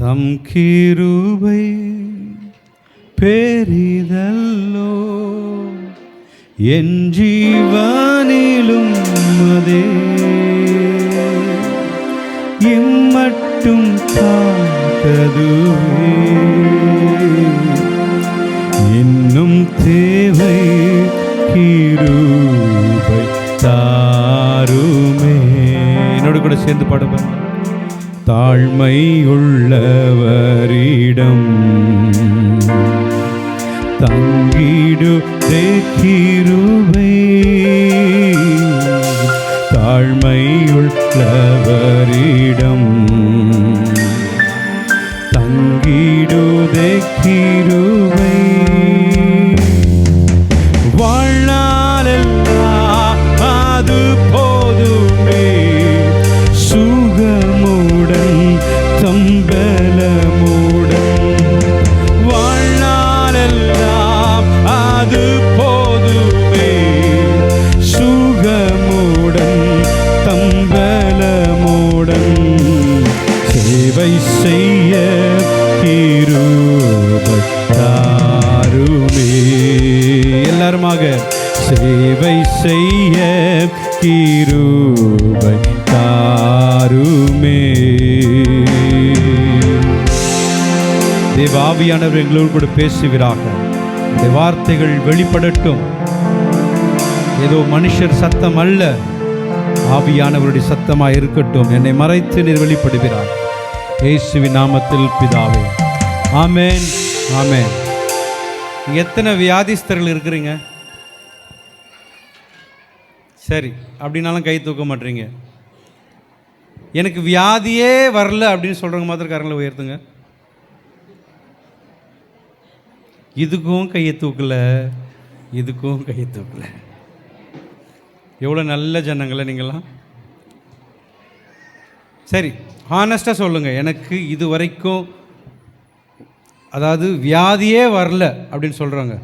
தம் கிருபை பெரிதல்லோ, என் ஜீவனிலும் அதே இம்மட்டும் காத்ததுவே, இன்னும் தேவை கிருபை தாருமே. என்னோடு கூட சேர்ந்து பாடுவேன். தாழ்மை உள்ளவரிடம் தங்கிடுதே கிருபை, தாழ்மை உள்ளவரிடம் தங்கிடுதே கிருபை, வாழ்நாளெல்லாம் அது போதுமே, சுகமுடன் தம்பலமுடன், வாழ்நாளெல்லாம் அது போதுமே, சுகமுடன் தம்பலமுடன், சேவை செய்ய கிருபை தாருமே. எல்லாருமாக சேவை செய்ய கிருபை தாருமே. தேவ ஆவியானவர் எங்களோடு கூட பேசுவீராக. இந்த வார்த்தைகள் வெளிப்படட்டும். ஏதோ மனுஷர் சத்தம் அல்ல, ஆவியானவருடைய சத்தமாக இருக்கட்டும். என்னை மறைத்து நீர் வெளிப்படுகிறார். இயேசுவின் நாமத்தில் பிதாவே, ஆமென், ஆமென். எத்தனை வியாதிஸ்தர்கள் இருக்கிறீங்க? சரி, அப்படின்னாலும் கை தூக்க மாட்டீங்க. எனக்கு வியாதியே வரல அப்படின்னு சொல்கிறவங்க மாத்திரம் கரங்களை உயர்த்துங்க. இதுக்கும் கையை தூக்கல, இதுக்கும் கையை தூக்கல. எவ்வளோ நல்ல ஜனங்களை நீங்களாம். சரி, ஹானஸ்டாக சொல்லுங்கள். எனக்கு இது வரைக்கும் அதாவது வியாதியே வரல அப்படின்னு சொல்கிறாங்க.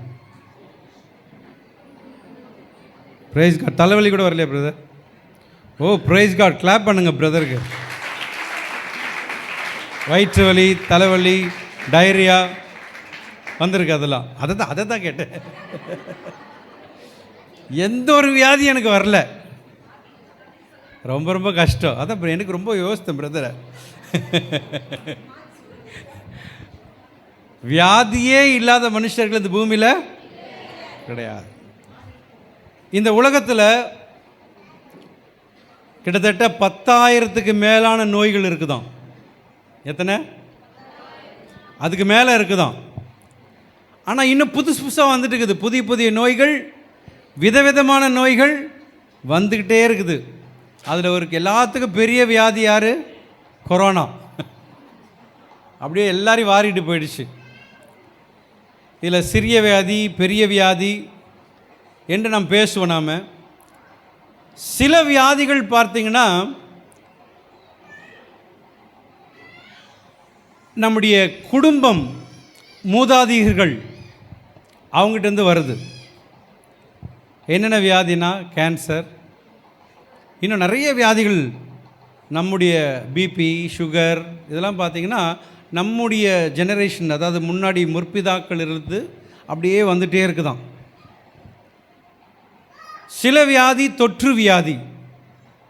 Praise God. தலைவலி கூட வரலையா brother? Oh praise God. Clap பண்ணுங்க பிரதருக்கு. வயிற்று வலி, தலைவலி, டயரியா வந்திருக்கு. அதெல்லாம் அதை தான் கேட்டேன். எந்த ஒரு வியாதி எனக்கு வரல. ரொம்ப ரொம்ப கஷ்டம். அதான் எனக்கு ரொம்ப யோசித்தேன் பிரதரை. வியாதியே இல்லாத மனுஷர்கள் இந்த பூமியில் கிடையாது. இந்த உலகத்தில் கிட்டத்தட்ட 10,000க்கு மேலான நோய்கள் இருக்குதாம். எத்தனை? அதுக்கு மேலே இருக்குதாம். ஆனால் இன்னும் புதுசு புதுசாக வந்துட்டு இருக்குது. புதிய புதிய நோய்கள், விதவிதமான நோய்கள் வந்துக்கிட்டே இருக்குது. அதில் ஒரு எல்லாத்துக்கும் பெரிய வியாதி யார்? கொரோனா. அப்படியே எல்லாரையும் வாரிட்டு போயிடுச்சு. இதில் சிறிய வியாதி, பெரிய வியாதி என்று நாம் பேசுவோம். நாம் சில வியாதிகள் பார்த்திங்கன்னா நம்முடைய குடும்பம், மூதாதையர்கள் அவங்ககிட்டேருந்து வருது. என்னென்ன வியாதினா கேன்சர், இன்னும் நிறைய வியாதிகள். நம்முடைய பிபி, சுகர் இதெல்லாம் பார்த்திங்கன்னா நம்முடைய ஜெனரேஷன், அதாவது முன்னாடி முற்பிதாக்கள் இருந்து அப்படியே வந்துகிட்டே இருக்குதான். சில வியாதி தொற்று வியாதி,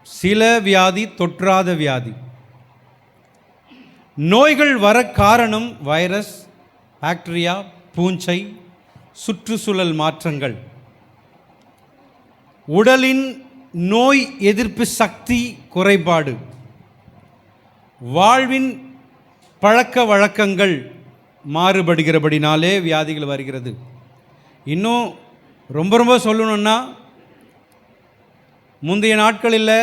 சில வியாதி தொற்றாத வியாதி. நோய்கள் வர காரணம் வைரஸ், பாக்டீரியா, பூஞ்சை, சுற்றுச்சூழல் மாற்றங்கள், உடலின் நோய் எதிர்ப்பு சக்தி குறைபாடு, வாழ்வின் பழக்க வழக்கங்கள் மாறுபடுகிறபடினாலே வியாதிகள் வருகிறது. இன்னும் ரொம்ப ரொம்ப சொல்லணுன்னா, முந்தைய நாட்களில்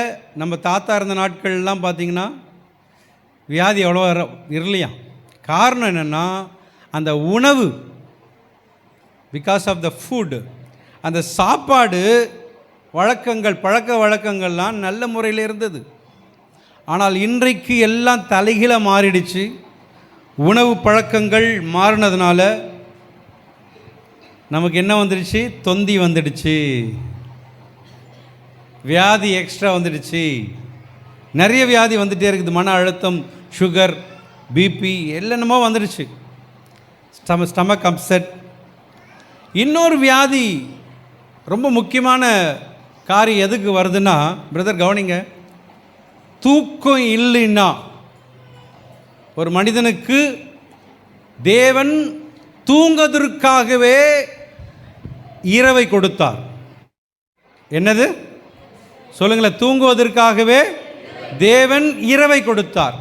நம்ம தாத்தா இருந்த நாட்கள்லாம் பார்த்திங்கன்னா வியாதி எவ்வளோ இருலையா. காரணம் என்னென்னா அந்த உணவு, பிகாஸ் ஆஃப் த ஃபுட், அந்த சாப்பாடு வழக்கங்கள், பழக்க வழக்கங்கள்லாம் நல்ல முறையில் இருந்தது. ஆனால் இன்றைக்கு எல்லாம் தலைகீழ மாறிடுச்சு. உணவு பழக்கங்கள் மாறினதுனால நமக்கு என்ன வந்துடுச்சு? தொந்தி வந்துடுச்சு, வியாதி எக்ஸ்ட்ரா வந்துடுச்சு. நிறைய வியாதி வந்துகிட்டே இருக்குது. மன அழுத்தம், சுகர், பிபி என்னென்னமோ வந்துடுச்சு, ஸ்டமக் அப்செட். இன்னொரு வியாதி ரொம்ப முக்கியமான காரியம் எதுக்கு வருதுன்னா, பிரதர் கவனிங்க, தூக்கம் இல்லைன்னா. ஒரு மனிதனுக்கு தேவன் தூங்குவதற்காகவே இரவை கொடுத்தார். என்னது சொல்லுங்களேன்? தூங்குவதற்காகவே தேவன் இரவை கொடுத்தார்.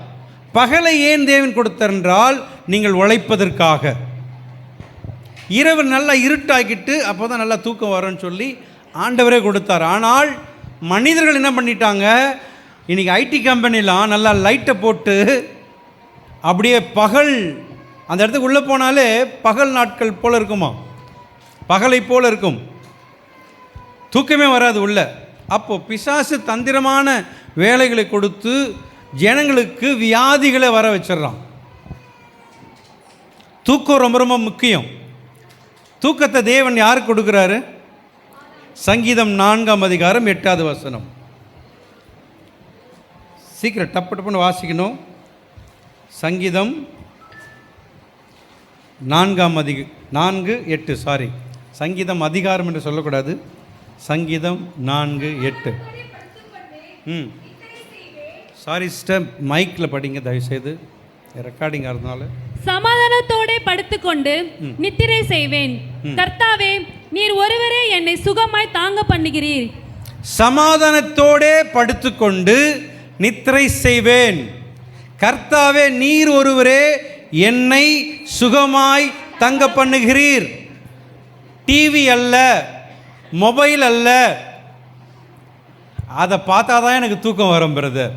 பகலை ஏன் தேவன் கொடுத்தார் என்றால், நீங்கள் உழைப்பதற்காக. இரவு நல்லா இருட்டாக்கிட்டு அப்போ தான் நல்லா தூக்கம் வரும்னு சொல்லி ஆண்டவரே கொடுத்தார். ஆனால் மனிதர்கள் என்ன பண்ணிட்டாங்க, இன்றைக்கி ஐடி கம்பெனிலாம் நல்லா லைட்டை போட்டு அப்படியே பகல் அந்த இடத்துக்கு உள்ளே போனாலே பகல் நாட்கள் போல் இருக்குமா, பகலை போல் இருக்கும், தூக்கமே வராது உள்ள. அப்போது பிசாசு தந்திரமான வேலைகளை கொடுத்து ஜனங்களுக்கு வியாதிகளை வர வச்சிடறான். தூக்கம் ரொம்ப ரொம்ப முக்கியம். தூக்கத்தை தேவன் யாருக்கு கொடுக்குறாரு? சங்கீதம் 4:8. சீக்கிரம் டப்பு டப்புன்னு வாசிக்கணும். சங்கீதம் 4:8. சாரி, சங்கீதம் அதிகாரம் என்று சொல்லக்கூடாது, சங்கீதம் 4:8. சாரி சிஸ்டர், மைக்கில் படிங்க தயவுசெய்து, ரெக்கார்டிங் ஆகிறதுனால. சமாதானத்தோட படுத்துக்கொண்டு நித்திரை செய்வேன், கர்த்தாவே நீர் ஒருவரே என்னை சுகமாய் தாங்க பண்ணுகிறீர். சமாதானத்தோடே படுத்துக்கொண்டு நித்திரை செய்வேன், கர்த்தாவே நீர் ஒருவரே என்னை சுகமாய் தங்க பண்ணுகிறீர். டிவி அல்ல, மொபைல் அல்ல, அதை பார்த்தா தான் எனக்கு தூக்கம் வரும் பிரதர்.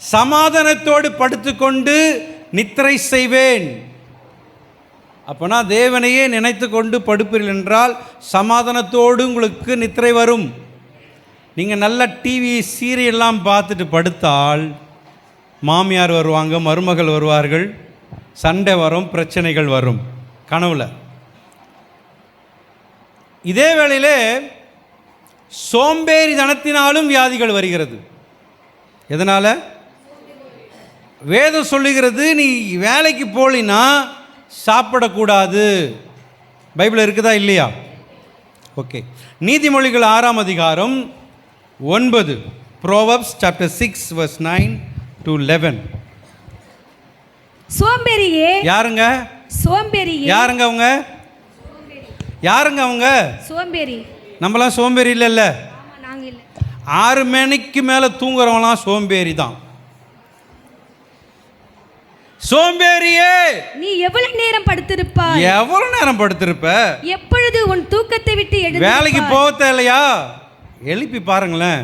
சமாதானத்தோடு படுத்துக்கொண்டு நித்திரை செய்வேன். அப்போனா தேவனையே நினைத்து கொண்டு படுப்பீர்கள் என்றால் சமாதானத்தோடு உங்களுக்கு நித்திரை வரும். நீங்கள் நல்ல டிவி சீரியல்லாம் பார்த்துட்டு படுத்தால் மாமியார் வருவாங்க, மருமகள் வருவார்கள், சண்டை வரும், பிரச்சனைகள் வரும் கனவுல. இதே வேளையிலே சோம்பேறி தனத்தினாலும் வியாதிகள் வருகிறது. எதனால்? வேதம் சொல்லுகிறது, நீ வேலைக்கு போலினா சாப்பிடக்கூடாது. பைபிள் இருக்குதா இல்லையா? ஓகே. நீதிமொழிகள் 6:9. Proverbs chapter 6 verse 9 to 11. சோம்பேறியே. யாருங்க சோம்பேறியே? யாருங்க அவங்க? யாருங்க அவங்க? சோம்பேறி. நம்மளாம் சோம்பேறி இல்லைல்ல? நாங்க இல்ல. 6 மணிக்கு மேலே தூங்குறவங்களாம் சோம்பேறி தான். சோம்பேறியே, நீ எவ்வளவு நேரம் படுத்திருப்பாய்? எவ்வளவு நேரம் படுத்திருப்ப? எப்பொழுது உன் தூக்கத்தை விட்டு எழுந்து வேலைக்கு போக இல்லையா? எழுப்பி பாருங்களேன்,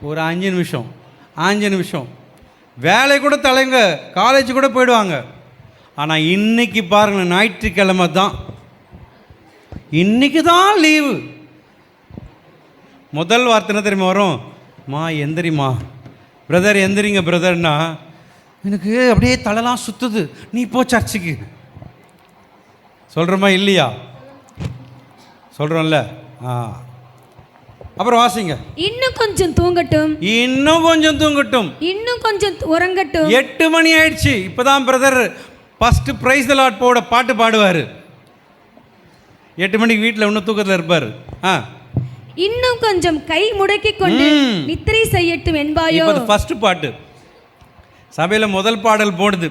ஒரு 5 நிமிஷம் 5 நிமிஷம். வேலை கூட தலைங்க, காலேஜ் கூட போயிடுவாங்க. ஆனால் இன்னைக்கு பாருங்களேன், ஞாயிற்றுக்கிழமை தான், இன்னைக்கு தான் லீவு. முதல் வார்த்தை என்ன தெரியுமா வரும்? மா எந்திரிமா பிரதர், எந்திரிங்க பிரதர்னா எனக்கு அப்படியே தலைலாம் சுற்றுது, நீ போ சர்ச்சுக்கு. சொல்கிறோமா இல்லையா? சொல்கிறோம்ல. அப்புறம் வாசிங்க. இன்னும் கொஞ்சம் தூங்கட்டும், இன்னும் கொஞ்சம் தூங்கட்டும், இன்னும் கொஞ்சம் உறங்கட்டும். 8 மணி ஆயிடுச்சு. இப்போதான் brother first praise the Lord போட பாட்டு பாடுவார். 8 மணிக்கு வீட்டில் இன்னும் தூக்கத்தில் இருப்பார். இன்னும் கொஞ்சம் கை முடக்கி கொண்டு நித்திரை செய்யட்டும் என்பாயோ? இப்போ ஃபஸ்ட்டு பாட்டு சபையில் முதல் பாடல் போடுது,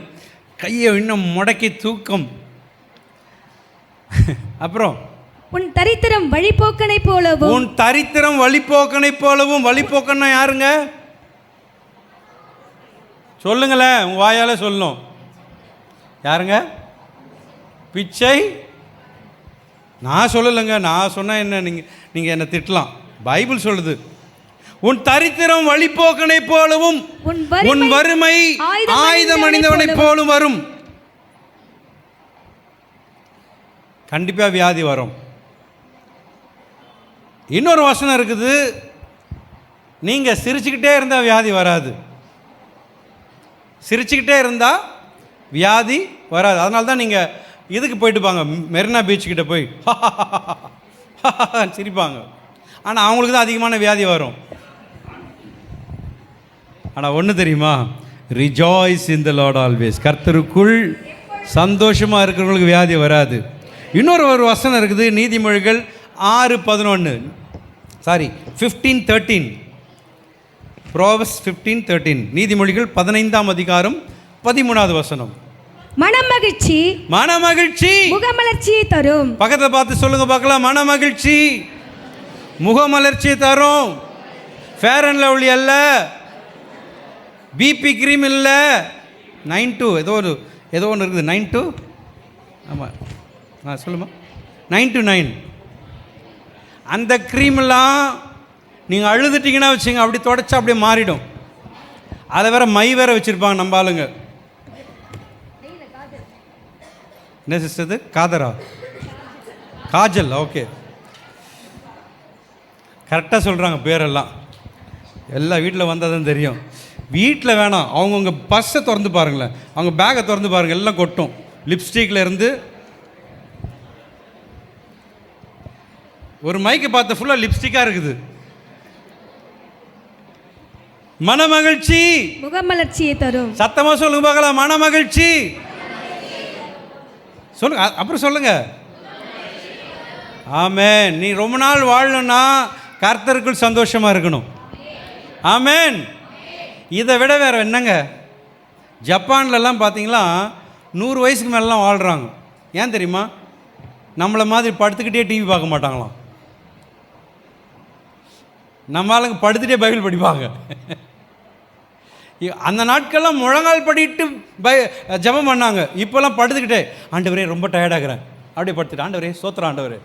கையை இன்னும் முடக்கி தூக்கம். அப்புறம் உன் தரித்திரம் வழிபோக்கனை போலவும். உன் தரித்திரம் வழிபோக்கனை போலவும். வழிபோக்கன்னா யாருங்க? சொல்லுங்களேன், உன் வாயால் சொல்லணும். யாருங்க? பிச்சை. நான் சொல்லலைங்க, நான் சொன்னால் என்ன, நீங்கள் என்னை திட்டலாம். பைபிள் சொல்லுது, உன் தரித்திரம் வழிபோக்கனை போலவும் உன் வறுமை ஆயுதம் அணிந்தவனை போலும் வரும். கண்டிப்பாக வியாதி வரும். இன்னொரு வசனம் இருக்குது, நீங்கள் சிரிச்சுக்கிட்டே இருந்தால் வியாதி வராது. சிரிச்சுக்கிட்டே இருந்தால் வியாதி வராது. அதனால தான் நீங்கள் இதுக்கு போயிட்டு பாங்க, மெரினா பீச்சுக்கிட்ட போய் சிரிப்பாங்க. ஆனால் அவங்களுக்கு தான் அதிகமான வியாதி வரும். ஆனால் ஒன்று தெரியுமா, ரிஜாய்ஸ் இன் த லார்ட் ஆல்வேஸ். கர்த்தருக்குள் சந்தோஷமாக இருக்கிறவங்களுக்கு வியாதி வராது. இன்னொரு வசனம் இருக்குது, நீதிமொழிகள் 6:11, சாரி 15:13. ப்ரோவர்ப்ஸ் 15:13, நீதிமொழிகள் 15ஆம் அதிகாரம் 13வது வசனம். மனமகிழ்ச்சி மனமகிழ்ச்சி முகமலர்ச்சியை தரும். பக்கத்தில் பார்த்து சொல்லுங்க பார்க்கலாம். மனமகிழ்ச்சி முகமலர்ச்சியை தரும். ஃபேர் அண்ட் லவ்லி அல்ல, பிபி கிரீம் இல்லை, 9-2 ஏதோ ஒன்று இருக்குது, 9-2, ஆமாம் சொல்லுமா, 9-9. அந்த க்ரீமெல்லாம் நீங்கள் அழுதுட்டிங்கன்னா வச்சுங்க, அப்படி தொடச்சா அப்படியே மாறிடும். அதை வேற மை வேற வச்சுருப்பாங்க நம்ம ஆளுங்க. என்ன சிஸ்டர், காதரா, காஜல், ஓகே, கரெக்டாக சொல்கிறாங்க பேரெல்லாம். எல்லா வீட்டில் வந்தால் தெரியும். வீட்டில் வேணாம், அவங்கவுங்க பஸ்ஸை திறந்து பாருங்களேன், அவங்க பேக்கை திறந்து பாருங்கள், எல்லாம் கொட்டும். லிப்ஸ்டிக்கில் இருந்து ஒரு மைக்கை பார்த்த ஃபுல்லாக லிப்ஸ்டிக்காக இருக்குது. மனமகிழ்ச்சி முகமலர்ச்சியை தரும். சத்தமாக சொல்லுங்க பார்க்கலாம். மனமகிழ்ச்சி சொல்லுங்க, அப்புறம் சொல்லுங்க. ஆமென். நீ ரொம்ப நாள் வாழணும்னா கர்த்தருக்குள் சந்தோஷமாக இருக்கணும். ஆமென். இதை விட வேறு என்னங்க? ஜப்பான்லலாம் பார்த்தீங்களா 100 வயசுக்கு மேலாம் வாழ்கிறாங்க. ஏன் தெரியுமா? நம்மளை மாதிரி படுத்துக்கிட்டே டிவி பார்க்க மாட்டாங்களாம். நம்ம ஆளுங்க படுத்துகிட்டே பைபிள் படிப்பாங்க. அந்த நாட்கள்லாம் முழங்கால் படிட்டு ஜெபம் பண்ணாங்க. இப்போல்லாம் படுத்துக்கிட்டே, ஆண்டவரே ரொம்ப டயர்டாகிறேன், அப்படியே படுத்துட்டு, ஆண்டவரே சோத்திரம் ஆண்டவரே.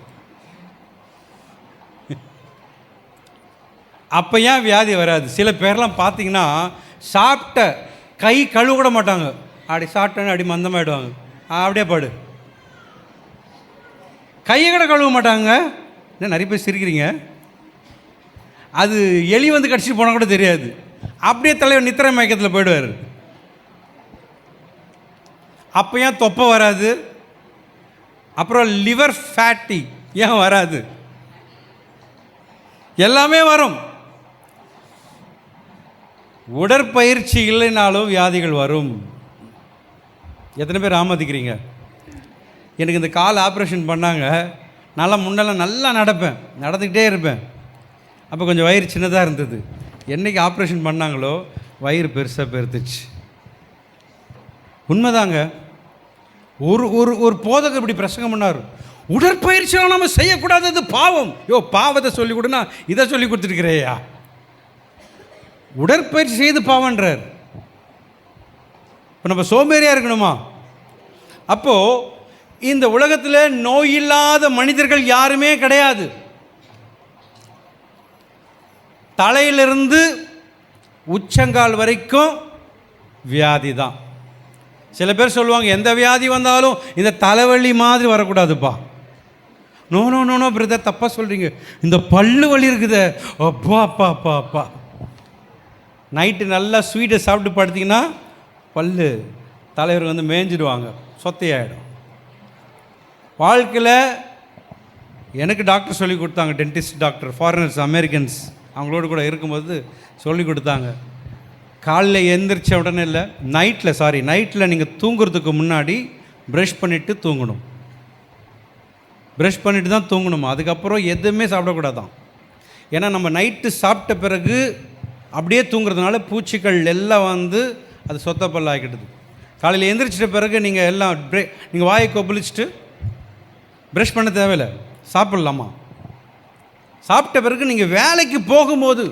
அப்போ ஏன் வியாதி வராது? சில பேர்லாம் பார்த்தீங்கன்னா சாப்பிட்ட கை கழுவ கூட மாட்டாங்க. அப்படி சாப்பிட்டோன்னு அப்படி மந்தமாகிடுவாங்க. அப்படியே படு, கையை கூட கழுவ மாட்டாங்க. என்ன நிறைய பேர் சிரிக்கிறீங்க? அது எலி வந்து கடிச்சிட்டு போனால் கூட தெரியாது. அப்படியே தலைவர் நித்திரை மயக்கத்தில் போயிடுவார். அப்போ ஏன் தொப்பை வராது? அப்புறம் லிவர் ஃபேட்டி ஏன் வராது? எல்லாமே வரும். உடற்பயிற்சி இல்லைனாலும் வியாதிகள் வரும். எத்தனை பேர் ஆமதிக்கிறீங்க? எனக்கு இந்த கால் ஆப்ரேஷன் பண்ணாங்க. நல்லா முன்னெல்லாம் நல்லா நடப்பேன், நடந்துக்கிட்டே இருப்பேன். அப்போ கொஞ்சம் வயிறு சின்னதாக இருந்தது. என்றைக்கு ஆப்ரேஷன் பண்ணாங்களோ வயிறு பெருசாக பெருத்துச்சு. உண்மைதாங்க. ஒரு ஒரு ஒரு போதகர் இப்படி பிரசங்கம் பண்ணார், உடற்பயிற்சியெல்லாம் நம்ம செய்யக்கூடாதது பாவம். பாவத்தை சொல்லி கொடுனா இதை சொல்லி கொடுத்துருக்கிறேயா? உடற்பயிற்சி செய்து பாவன்றார். இப்போ நம்ம சோம்பேறியாக இருக்கணுமா? அப்போது இந்த உலகத்தில் நோய் இல்லாத மனிதர்கள் யாருமே கிடையாது. தலையிலிருந்து உச்சங்கால் வரைக்கும் வியாதி தான். சில பேர் சொல்லுவாங்க, எந்த வியாதி வந்தாலும் இந்த தலைவலி மாதிரி வரக்கூடாதுப்பா. No no no no brother, தப்பாக சொல்கிறீங்க. இந்த பல்லு வலி இருக்குது, அப்பா அப்பா அப்பா அப்பா. நைட்டு நல்லா ஸ்வீட்டை சாப்பிட்டு படுத்திங்கன்னா பல்லு தலைவர் வந்து மேய்ஞ்சிடுவாங்க, சொத்தையாயிடும். வாழ்க்கையில் எனக்கு டாக்டர் சொல்லி கொடுத்தாங்க, டென்டிஸ்ட் டாக்டர், ஃபாரினர்ஸ், அமெரிக்கன்ஸ், அவங்களோட கூட இருக்கும்போது சொல்லி கொடுத்தாங்க. காலையில் எழுந்திரிச்ச உடனே இல்லை, நைட்டில் நீங்கள் தூங்குறதுக்கு முன்னாடி ப்ரஷ் பண்ணிவிட்டு தூங்கணும். ப்ரஷ் பண்ணிவிட்டு தான் தூங்கணும். அதுக்கப்புறம் எதுவுமே சாப்பிடக்கூடாதான். ஏன்னா நம்ம நைட்டு சாப்பிட்ட பிறகு அப்படியே தூங்குறதுனால பூச்சிகள் எல்லாம் வந்து அது சொத்த பல்ல ஆகிடுது. காலையில் எழுந்திரிச்சிட்ட பிறகு நீங்கள் எல்லாம் நீங்கள் வாயை கொப்பளிச்சுட்டு ப்ரஷ் பண்ண தேவையில்லை, சாப்பிட்லாமா. சாப்பிட்ட பிறகு நீங்கள் வேலைக்கு போகும்போது,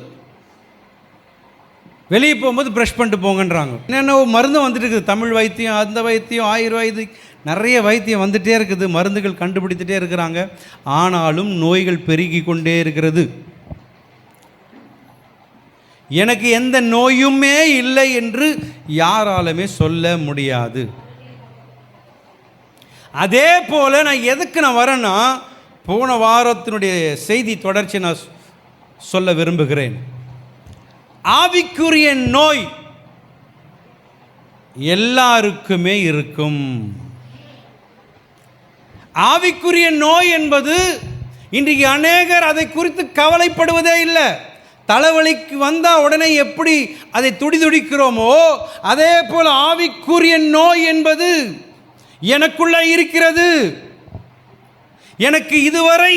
வெளியே போகும்போது ப்ரஷ் பண்ணிட்டு போங்கன்றாங்க. என்னென்ன மருந்து வந்துட்டு இருக்குது, தமிழ் வைத்தியம், அந்த வைத்தியம், ஆயுர்வேதிக், நிறைய வைத்தியம் வந்துகிட்டே இருக்குது, மருந்துகள் கண்டுபிடித்துட்டே இருக்கிறாங்க. ஆனாலும் நோய்கள் பெருகி கொண்டே இருக்கிறது. எனக்கு எந்த நோயுமே இல்லை என்று யாராலுமே சொல்ல முடியாது. அதே போல் நான் எதுக்கு வரேன்னா, போன வாரத்தினுடைய செய்தி தொடர்ச்சி நான் சொல்ல விரும்புகிறேன். ஆவிக்குரிய நோய் எல்லாருக்குமே இருக்கும். ஆவிக்குரிய நோய் என்பது இன்றைக்கு அநேகர் அதை குறித்து கவலைப்படுவதே இல்லை. தலைவலிக்கு வந்தால் உடனே எப்படி அதை துடிதுடிக்கிறோமோ, அதே போல் ஆவிக்குரிய நோய் என்பது எனக்குள்ள இருக்கிறது. எனக்கு இதுவரை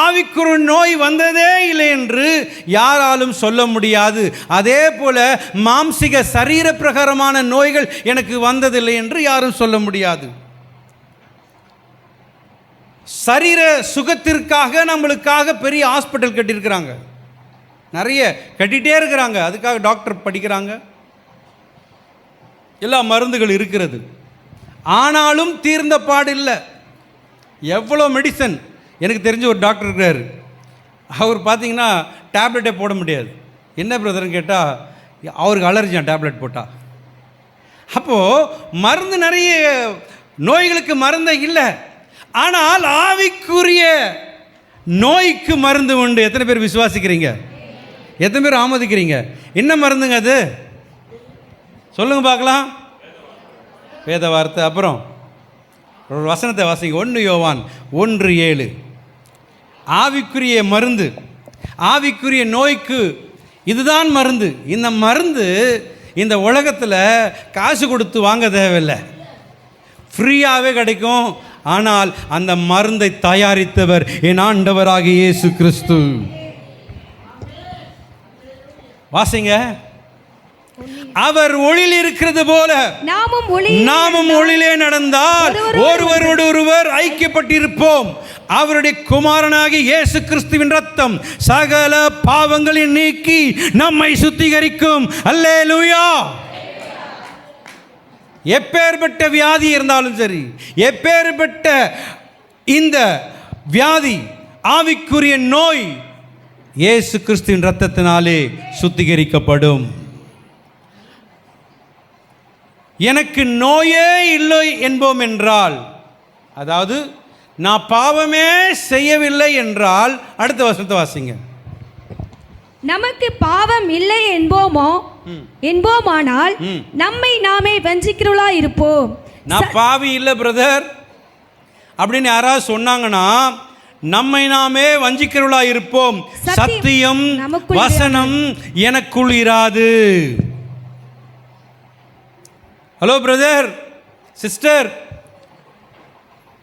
ஆவிக்குரிய நோய் வந்ததே இல்லை என்று யாராலும் சொல்ல முடியாது. அதே போல மாம்சிக சரீர பிரகாரமான நோய்கள் எனக்கு வந்ததில்லை என்று யாரும் சொல்ல முடியாது. சரீர சுகத்திற்காக நம்மளுக்காக பெரிய ஹாஸ்பிட்டல் கட்டியிருக்கிறாங்க, நிறைய கட்டிகிட்டே இருக்கிறாங்க. அதுக்காக டாக்டர் படிக்கிறாங்க, எல்லா மருந்துகள் இருக்கிறது. ஆனாலும் தீர்ந்த பாடு இல்லை. எவ்வளோ மெடிசன். எனக்கு தெரிஞ்ச ஒரு டாக்டர் இருக்கிறார். அவர் பார்த்தீங்கன்னா டேப்லெட்டே போட முடியாது. என்ன பிரதர்னு கேட்டால் அவருக்கு அலர்ஜியாக டேப்லெட் போட்டால். அப்போது மருந்து நிறைய நோய்களுக்கு மருந்தே இல்லை. ஆனால் ஆவிக்குரிய நோய்க்கு மருந்து உண்டு. எத்தனை பேர் விசுவாசிக்கிறீங்க? எத்தனை பேர் ஆமோதிக்கிறீங்க? என்ன மருந்துங்க அது? சொல்லுங்க பார்க்கலாம். வேத வார்த்தை. அப்புறம் ஒரு வசனத்தை வாசிங்க. 1 யோவான் 1:7. ஆவிக்குரிய மருந்து, ஆவிக்குரிய நோய்க்கு இதுதான் மருந்து. இந்த மருந்து இந்த உலகத்தில் காசு கொடுத்து வாங்க தேவையில்லை, ஃப்ரீயாகவே கிடைக்கும். ஆனால் அந்த மருந்தை தயாரித்தவர் என் ஆண்டவராகிய இயேசு கிறிஸ்து. வாசிங்க. அவர் ஒளியில் இருக்கிறது போல நாமும் ஒளியிலே நடந்தால் ஒருவரோடு ஒருவர் ஐக்கியப்பட்டிருப்போம். அவருடைய குமாரனாகிய இயேசு கிறிஸ்துவின் ரத்தம் சகல பாவங்களை நீக்கி நம்மை சுத்திகரிக்கும். அல்லேலூயா. எப்பேற்பட்ட வியாதி இருந்தாலும் சரி, எப்பேற்பட்ட இந்த வியாதி, ஆவிக்குரிய நோய் இயேசு கிறிஸ்துவின் ரத்தத்தினாலே சுத்திகரிக்கப்படும். எனக்கு நோயே இல்லை என்போம் என்றால், அதாவது நான் பாவமே செய்யவில்லை என்றால், அடுத்த வசனத்தை வாசிங்க. நமக்கு பாவம் இல்லை என்போமானால் நம்மை நாமே வஞ்சிக்கிறவளா இருப்போம். நான் பாவி இல்லை பிரதர் அப்படின்னு யாராவது சொன்னாங்கன்னா நம்மை நாமே வஞ்சிக்கிறவளா இருப்போம். சத்தியம் வசனம் எனக்குள் இராது. ஹலோ பிரதர், சிஸ்டர்,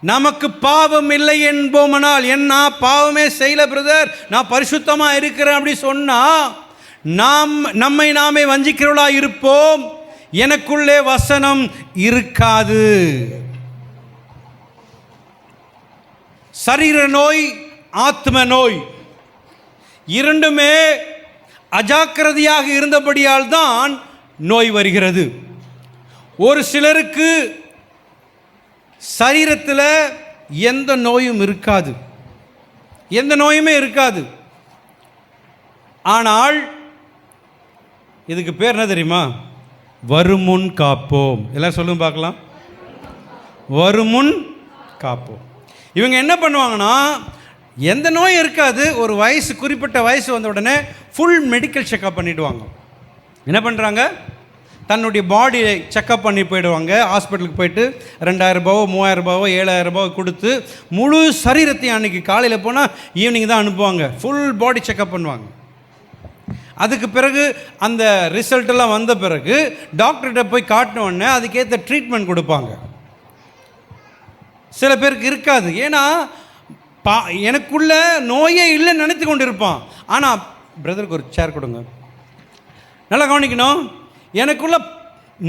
நமக்கு பாவம் இல்லை என்போமானால், நான் பாவமே செய்யல பிரதர், நான் பரிசுத்தமாக இருக்கிறேன் அப்படி சொன்னால் நம்மை நாமே வஞ்சிக்கிறவளா இருப்போம். எனக்குள்ளே வசனம் இருக்காது. சரீர நோய், ஆத்ம நோய் இரண்டுமே அஜாக்கிரதையாக இருந்தபடியால் தான் நோய் வருகிறது. ஒரு சிலருக்கு சரீரத்தில் எந்த நோயும் இருக்காது, எந்த நோயுமே இருக்காது. ஆனால் இதுக்கு பேர் என்ன தெரியுமா? வருமுன் காப்போம். எல்லாரும் சொல்லுங்க பார்க்கலாம். வருமுன் காப்போம். இவங்க என்ன பண்ணுவாங்கன்னா, எந்த நோயும் இருக்காது, ஒரு வயசு, குறிப்பிட்ட வயசு வந்த உடனே ஃபுல் மெடிக்கல் செக்கப் பண்ணிவிடுவாங்க. என்ன பண்ணுறாங்க? தன்னுடைய பாடியை செக்கப் பண்ணி போயிடுவாங்க. ஹாஸ்பிட்டலுக்கு போயிட்டு 2000 ரூபாவோ 3000 ரூபாவோ 7000 ரூபாவோ கொடுத்து முழு சரீரத்தையும் அன்றைக்கி காலையில் போனால் ஈவினிங் தான் அனுப்புவாங்க. ஃபுல் பாடி செக்கப் பண்ணுவாங்க. அதுக்கு பிறகு அந்த ரிசல்ட்டெல்லாம் வந்த பிறகு டாக்டர்கிட்ட போய் காட்டினோடனே அதுக்கேற்ற ட்ரீட்மெண்ட் கொடுப்பாங்க. சில பேருக்கு இருக்காது. ஏன்னா எனக்குள்ள நோயே இல்லைன்னு நினைத்து கொண்டு இருப்பான். ஆனால் பிரதருக்கு ஒரு சேர் கொடுங்க, நல்லா கவனிக்கணும். எனக்குள்ள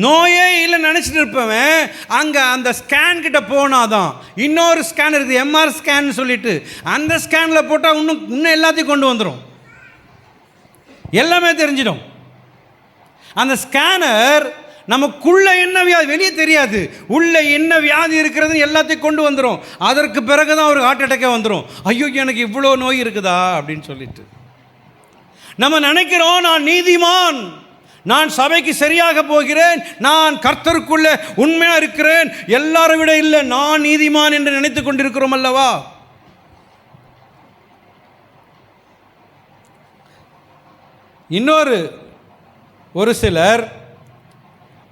நோயே இல்லை நினச்சிட்டு இருப்பவன் அங்கே அந்த ஸ்கேன் கிட்ட போனாதான், இன்னொரு ஸ்கேன் இருக்குது, எம்ஆர் ஸ்கேன் சொல்லிட்டு, அந்த ஸ்கேனில் போட்டால் இன்னும் எல்லாத்தையும் கொண்டு வந்துடும், எல்லாமே தெரிஞ்சிடும். அந்த ஸ்கேனர் நமக்குள்ள என்ன வியாதி வெளியே தெரியாது, உள்ள என்ன வியாதி இருக்கிறது எல்லாத்தையும் கொண்டு வந்துடும். அதற்கு பிறகு தான் ஒரு ஹார்ட் அட்டாக்கே வந்துடும். ஐயோ எனக்கு இவ்வளோ நோய் இருக்குதா அப்படின்னு சொல்லிட்டு நம்ம நினைக்கிறோம், நான் நீதிமான், நான் சபைக்கு சரியாக போகிறேன், நான் கர்த்தருக்குள்ள உண்மையாக இருக்கிறேன், எல்லாரும் விட இல்லை நான் நீதிமான் என்று நினைத்து கொண்டிருக்கிறோம் அல்லவா? இன்னொரு ஒரு சிலர்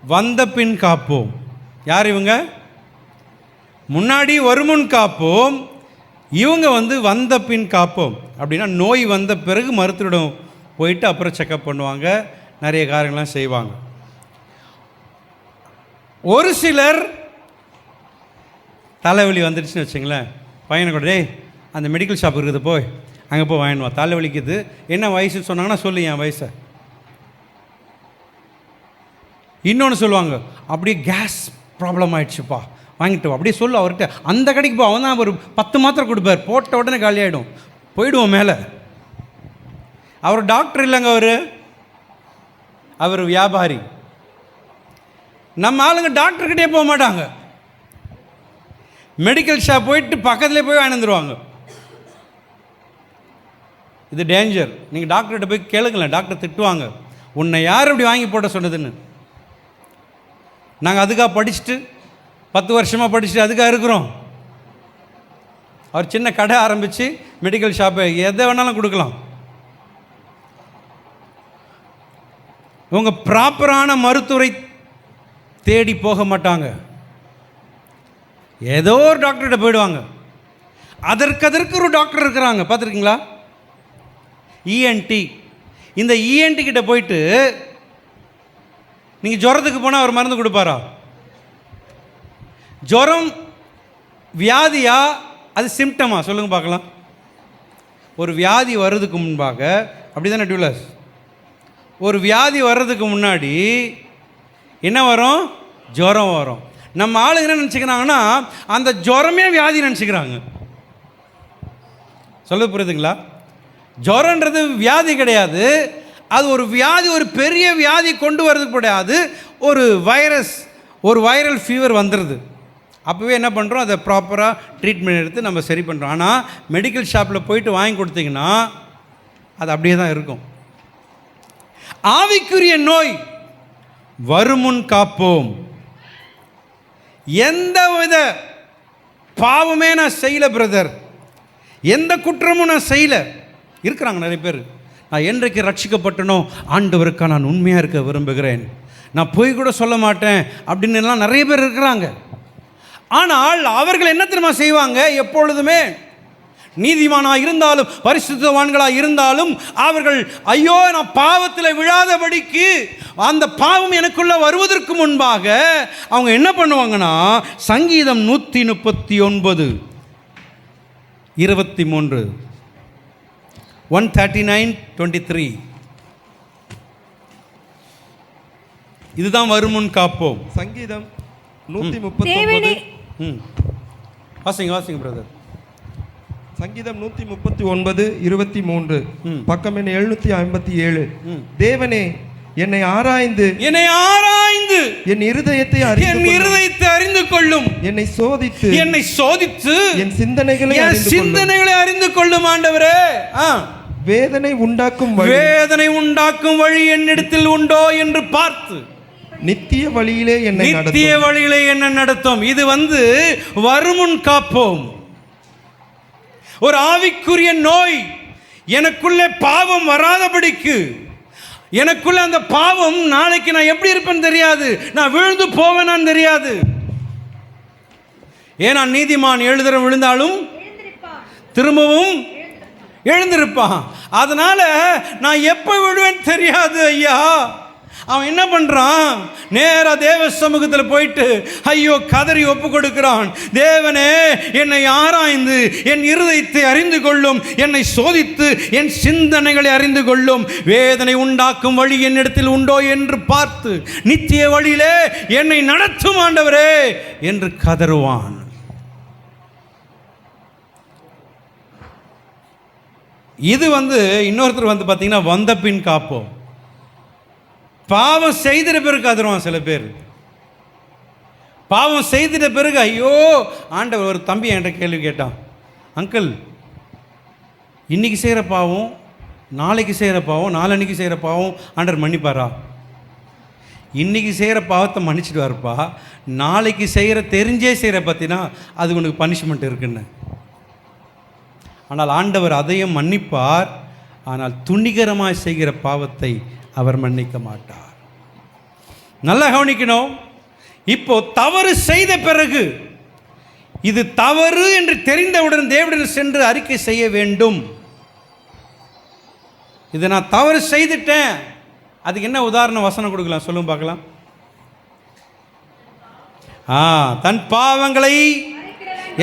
வந்த பின் காப்போம். யார் இவங்க? முன்னாடி வருமுன் காப்போம், இவங்க வந்த பின் காப்போம். அப்படின்னா நோய் வந்த பிறகு மருத்துவரிடம் போயிட்டு அப்புறம் செக்கப் பண்ணுவாங்க, நிறைய காரியங்கள்லாம் செய்வாங்க. ஒரு சிலர் தலைவலி வந்துடுச்சுன்னு வச்சுங்களேன், பையனை கூட டேய் அந்த மெடிக்கல் ஷாப் இருக்குது போய் அங்கே போய் வாங்கிடுவா, தலைவலிக்குது. என்ன வயசுன்னு சொன்னாங்கன்னா சொல்லு என் வயசை. இன்னொன்று சொல்லுவாங்க, அப்படியே கேஸ் ப்ராப்ளம் ஆகிடுச்சுப்பா வாங்கிட்டு வா, அப்படியே சொல்லு அவர்கிட்ட. அந்த கடைக்கு போ, அவன் தான் ஒரு 10 மாத்திரை கொடுப்பார், போட்ட உடனே காலியாகிடும், போயிடுவோம் மேலே. அவர் டாக்டர் இல்லைங்க, அவர் வியாபாரி. நம்ம ஆளுங்க டாக்டர்கிட்டே போக மாட்டாங்க, மெடிக்கல் ஷாப் போயிட்டு பக்கத்துலேயே போய் வாங்கி வந்துடுவாங்க. இது டேஞ்சர். நீங்கள் டாக்டர்கிட்ட போய் கேளுங்களேன், டாக்டர் திட்டுவாங்க, உன்னை யார் இப்படி வாங்கி போட்ட சொன்னதுன்னு. நாங்கள் அதுக்காக படிச்சுட்டு 10 வருஷமாக படிச்சுட்டு அதுக்காக இருக்கிறோம். அவர் சின்ன கடை ஆரம்பித்து மெடிக்கல் ஷாப்பை எதை வேணாலும் கொடுக்கலாம். இவங்க ப்ராப்பரான மருத்துவரை தேடி போக மாட்டாங்க, ஏதோ ஒரு டாக்டர்கிட்ட போயிடுவாங்க. அதற்கு ஒரு டாக்டர் இருக்கிறாங்க, பார்த்துருக்கீங்களா? இஎன்டி. இந்த இஎன்டி கிட்ட போயிட்டு நீங்கள் ஜுரத்துக்கு போனால் அவர் மருந்து கொடுப்பாரா? ஜுரம் வியாதியா அது சிம்டமா? சொல்லுங்க பார்க்கலாம். ஒரு வியாதி வர்றதுக்கு முன்பாக, அப்படி தானே டியூலஸ், ஒரு வியாதி வர்றதுக்கு முன்னாடி என்ன வரும்? ஜுரம் வரும். நம்ம ஆளுங்க என்ன நினச்சிக்கிறாங்கன்னா அந்த ஜுரமே வியாதி நினச்சிக்கிறாங்க. சொல்ல புரியுதுங்களா? ஜுரன்றது வியாதி கிடையாது, அது ஒரு வியாதி, ஒரு பெரிய வியாதி கொண்டு வரதுக்கு கிடையாது. ஒரு வைரஸ், ஒரு வைரல் ஃபீவர் வந்துடுது, அப்போவே என்ன பண்ணுறோம், அதை ப்ராப்பராக ட்ரீட்மெண்ட் எடுத்து நம்ம சரி பண்ணுறோம். ஆனால் மெடிக்கல் ஷாப்பில் போயிட்டு வாங்கி கொடுத்தீங்கன்னா அது அப்படியே தான் இருக்கும். ஆவிக்குரிய நோய் வருமுன் காப்போம். எந்த வித பாவமே நான் செய்யலை பிரதர், எந்த குற்றமும் நான் செய்யலை. இருக்கிறாங்க நிறைய பேர், நான் என்றைக்கு ரட்சிக்கப்பட்டனோ ஆண்டவருக்காக நான் உண்மையாக இருக்க விரும்புகிறேன், நான் போய் கூட சொல்ல மாட்டேன் அப்படின்னு எல்லாம் நிறைய பேர் இருக்கிறாங்க. ஆனால் அவர்கள் என்ன தெரியுமா செய்வாங்க? எப்பொழுதுமே நீதிமானாக இருந்தாலும் பரிசுத்தவான்களாக இருந்தாலும் அவர்கள் ஐயோ நான் பாவத்தில் விழாதபடிக்கு, அந்த பாவம் எனக்குள்ள வருவதற்கு முன்பாக அவங்க என்ன பண்ணுவாங்கன்னா, சங்கீதம் 139:23 139:23 இதுதான் வருமுன் காப்போம். சங்கீதம் 139 வாசிங்க பிரதர். சங்கீதம் 139:23 பக்கம் எண் 757. தேவனே என்னை ஆராய்ந்து என் இருதயத்தை அறிந்து கொள்ளும், என்னை சோதித்து என் சிந்தனைகளை அறிந்து கொள்ளும். ஆண்டவரே, வேதனை உண்டாக்கும் வழி என்னிடத்தில் உண்டோ என்று பார்த்து நித்திய வழியிலே என்னை நடத்தும். இது வருமுன் காப்போம். ஒரு ஆவிக்குரிய நோய், எனக்குள்ளே பாவம் வராதபடிக்கு, எனக்குள்ள அந்த பாவம் நாளைக்கு நான் எப்படி இருப்பேன்னு தெரியாது, நான் விழுந்து போவேனான்னு தெரியாது. ஏன்னா நீதிமான் 7 தடவை விழுந்தாலும் திரும்பவும் எழுந்திருப்பான். அதனால நான் எப்போ விழுவேன்னு தெரியாது ஐயா. அவன் என்ன பண்ணுறான், நேராக தேவ சமூகத்தில் போயிட்டு ஐயோ கதறி ஒப்பு கொடுக்கிறான். தேவனே என்னை ஆராய்ந்து என் இருதயத்தை அறிந்து கொள்ளும், என்னை சோதித்து என் சிந்தனைகளை அறிந்து கொள்ளும், வேதனை உண்டாக்கும் வழி என்னிடத்தில் உண்டோ என்று பார்த்து நித்திய வழியிலே என்னை நடத்தும் ஆண்டவரே என்று கதறுவான். இது இன்னொருத்தர் பார்த்தீங்கன்னா வந்த பின் காப்போம். பாவம் செய்திட பிறகு கதறுவான். சில பேர் பாவம் செய்திட பிறகு ஐயோ ஆண்டவர். ஒரு தம்பி என்கிட்ட கேள்வி கேட்டான், அங்கிள் இன்னைக்கு செய்கிற பாவம், நாளைக்கு செய்கிற பாவம், நாளன்னைக்கு செய்கிற பாவம் ஆண்டவர் மன்னிப்பாரா? இன்னைக்கு செய்கிற பாவத்தை மன்னிச்சிடுவார்ப்பா, நாளைக்கு தெரிஞ்சே செய்கிற பார்த்தீங்கன்னா அது உனக்கு பனிஷ்மெண்ட் இருக்குன்னு. ஆனால் ஆண்டவர் அதையும் மன்னிப்பார், ஆனால் துணிகரமாக செய்கிற பாவத்தை அவர் மன்னிக்க மாட்டார். நல்லா கவனிக்கணும். இப்போ தவறு செய்த பிறகு, இது தவறு என்று தெரிந்தவுடன் தேவனிடம் சென்று அறிக்கை செய்ய வேண்டும். இதை நான் தவறு செய்துட்டேன், அதுக்கு என்ன உதாரண வசனம் கொடுக்கலாம் சொல்லுங்க பார்க்கலாம். தன் பாவங்களை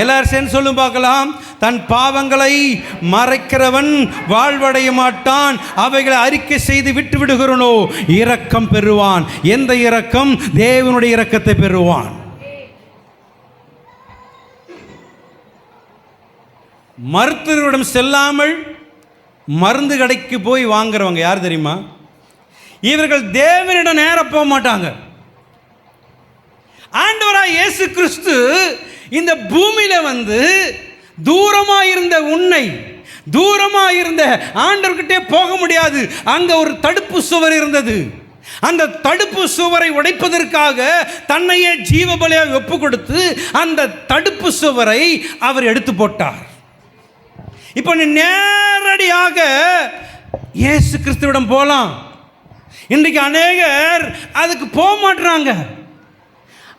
எல்லாரும் சேர்ந்து சொல்லும் பார்க்கலாம். தன் பாவங்களை மறைக்கிறவன் வாழ்வடைய மாட்டான், அவைகளை அறிக்கை செய்து விட்டு விடுகிறனோ இரக்கம் பெறுவான். எந்த இரக்கம்? தேவனுடைய இரக்கத்தை பெறுவான். மருத்துவரிடம் செல்லாமல் மருந்து கடைக்கு போய் வாங்குறவங்க யார் தெரியுமா? இவர்கள் தேவனிடம் நேர போக மாட்டாங்க. ஆண்டவராய் இயேசு கிறிஸ்து இந்த பூமியில வந்து தூரமாயிருந்த உன்னை, தூரமாயிருந்த ஆண்டவர்கிட்டே போக முடியாது. அங்க ஒரு தடுப்பு சுவர் இருந்தது. அந்த தடுப்பு சுவரை உடைப்பதற்காக தன்னையே ஜீவ பலியாக ஒப்பு கொடுத்து அந்த தடுப்பு சுவரை அவர் எடுத்து போட்டார். இப்போ நீ நேரடியாக இயேசு கிறிஸ்துவிடம் போகலாம். இன்றைக்கு அநேகர் அதுக்கு போக மாட்டுறாங்க.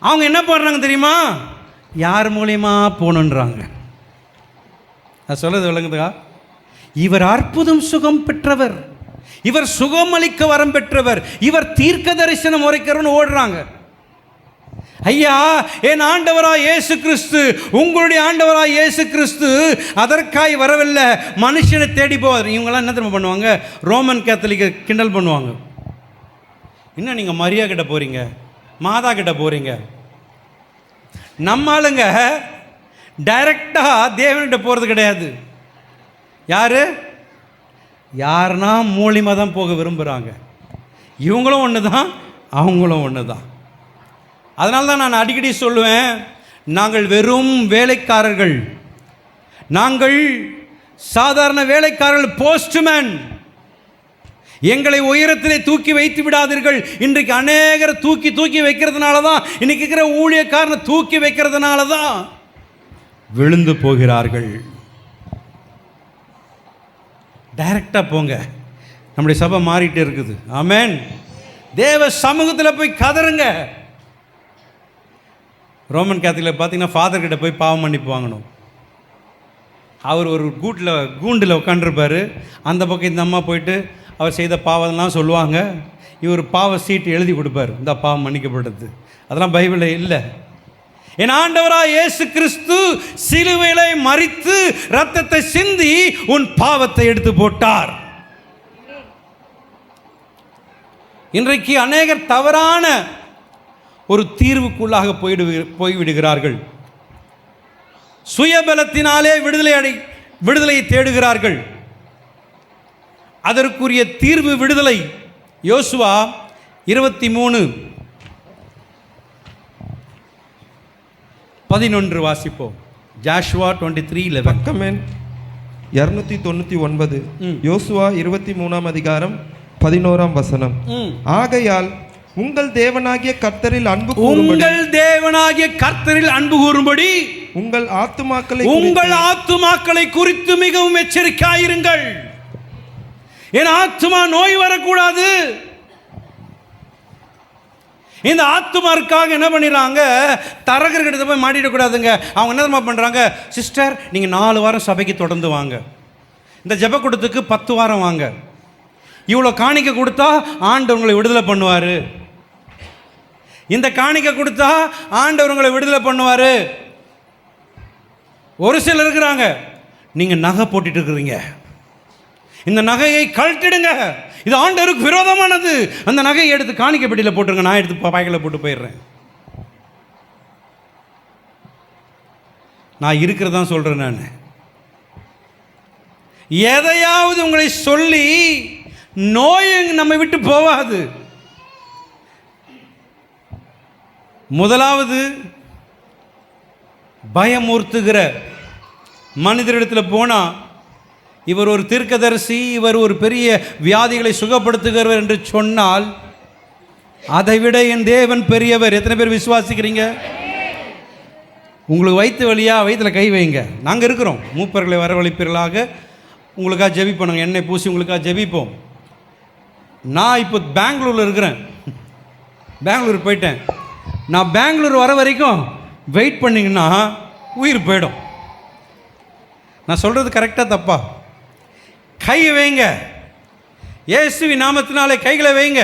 அவங்க என்ன பண்ணுறாங்க தெரியுமா? யார் மூலியமா போகணுன்றாங்க. அது சொல்றது விளங்குதா? இவர் அற்புதம் சுகம் பெற்றவர், இவர் சுகம் அளிக்க வரம் பெற்றவர், இவர் தீர்க்க தரிசனம் உரைக்கிறவன்னு ஓடுறாங்க. ஐயா, என் ஆண்டவராய் இயேசு கிறிஸ்து, உங்களுடைய ஆண்டவராய் இயேசு கிறிஸ்து அதற்காய் வரவில்லை, மனுஷனை தேடி போவார். இவங்கெல்லாம் என்ன தெரியுமா பண்ணுவாங்க? ரோமன் கேத்தலிக்க கிண்டல் பண்ணுவாங்க. இன்னும் நீங்கள் மரியா கிட்ட போகிறீங்க, மாதா கிட்ட போகிறீங்க. நம்ம ஆளுங்க டைரக்டாக தேவன்கிட்ட போகிறது கிடையாது. யாருன்னா மூலியமாக தான் போக விரும்புகிறாங்க. இவங்களும் ஒன்று தான், அவங்களும் ஒன்று தான். அதனால தான் நான் அடிக்கடி சொல்லுவேன், நாங்கள் வெறும் வேலைக்காரர்கள், நாங்கள் சாதாரண வேலைக்காரர்கள், போஸ்ட்மேன். எங்களை உயரத்திலே தூக்கி வைத்து விடாதீர்கள். இன்றைக்கு அநேகரை தூக்கி வைக்கிறதுனால தான், இன்னைக்கு இருக்கிற ஊழியக்காரனை தூக்கி வைக்கிறதுனால தான் விழுந்து போகிறார்கள். டைரக்டாக போங்க. நம்முடைய சபை மாறிட்டு இருக்குது. ஆமென். தேவ சமூகத்தில் போய் கதறுங்க. ரோமன் கேத்தலிக்கில் பார்த்தீங்கன்னா ஃபாதர் கிட்ட போய் பாவம் மன்னிப்பு வாங்கணும். அவர் ஒரு கூண்டில் உட்காந்துருப்பார். அந்த பக்கம் இந்த அம்மா போயிட்டு அவர் செய்த பாவம்லாம் சொல்லுவாங்க. இவர் பாவ சீட்டு எழுதி கொடுப்பார், இந்த பாவம் மன்னிக்கப்படுறது. அதெல்லாம் பைபிளில் இல்லை. என் ஆண்டவராய் இயேசு கிறிஸ்து சிலுவையிலே மரித்து இரத்தத்தை சிந்தி உன் பாவத்தை எடுத்து போட்டார். இன்றைக்கு அநேகர் தவறான ஒரு தீர்வுக்குள்ளாக போய்விடுகிறார்கள். சுயபலத்தினாலே விடுதலையை தேடுகிறார்கள். அதற்குரிய தீர்வு விடுதலை. யோசுவா 23:11 வாசிப்போம். ஜாஷுவா 23:11. பக்கமெண் 299. யோசுவா 23ஆம் அதிகாரம் 11ஆம் வசனம். ஆகையால் உங்கள் தேவனாகிய கர்த்தரில் அன்பு கூறும்படி உங்கள் ஆத்துமாக்களை குறித்து மிகவும் எச்சரிக்கையாயிருங்கள். என் ஆத்துமா நோய் வரக்கூடாது. இந்த ஆத்துமாருக்காக என்ன பண்ணிடுறாங்க? தரகர்கிட்ட போய் மாட்டிடக்கூடாதுங்க. அவங்க என்ன பண்ணுறாங்க? சிஸ்டர், நீங்கள் 4 வாரம் சபைக்கு தொடர்ந்து வாங்க, இந்த ஜெப கூட்டத்துக்கு 10 வாரம் வாங்க, இவ்வளோ காணிக்கை கொடுத்தா ஆண்டவர் உங்களை விடுதலை பண்ணுவார், இந்த காணிக்கை கொடுத்தா ஆண்டவர் உங்களை விடுதலை பண்ணுவார். ஒரு சிலர் இருக்கிறாங்க, நீங்கள் நகை போட்டுட்டு இருக்கிறீங்க, இந்த நகையை கழட்டிடுங்க, இது ஆண்டவருக்கு விரோதமானது, அந்த நகையை எடுத்து காணிக்கை பெட்டியில் போட்டுருங்க, நான் எடுத்து பாய்களை போட்டு போயிடுறேன். நான் இருக்கிறதான் சொல்கிறேன். நான் எதையாவது உங்களை சொல்லி நோய் நம்ம விட்டு போவாது. முதலாவது பயமுறுத்துகிற மனிதரிடத்தில் போனால், இவர் ஒரு தீர்க்கதரிசி, இவர் ஒரு பெரிய வியாதிகளை சுகப்படுத்துகிறவர் என்று சொன்னால், அதை விட என் தேவன் பெரியவர். எத்தனை பேர் விசுவாசிக்கிறீங்க? உங்களுக்கு வயிற்று வலியா? வயிற்றில் கை வைங்க, நாங்கள் இருக்கிறோம். மூப்பர்களை வரவழைப்பீர்களாக, உங்களுக்காக ஜெபிப்போம், எண்ணெய் பூசி உங்களுக்காக ஜெபிப்போம். நான் இப்போ பெங்களூரில் இருக்கிறேன், பெங்களூர் போயிட்டேன். நான் பெங்களூர் வர வரைக்கும் வெயிட் பண்ணிங்கன்னா உயிர் போயிடும். நான் சொல்கிறது கரெக்டாக தப்பா? கை வைங்க. இயேசுவின் நாமத்தினாலே கைகளை வைங்க.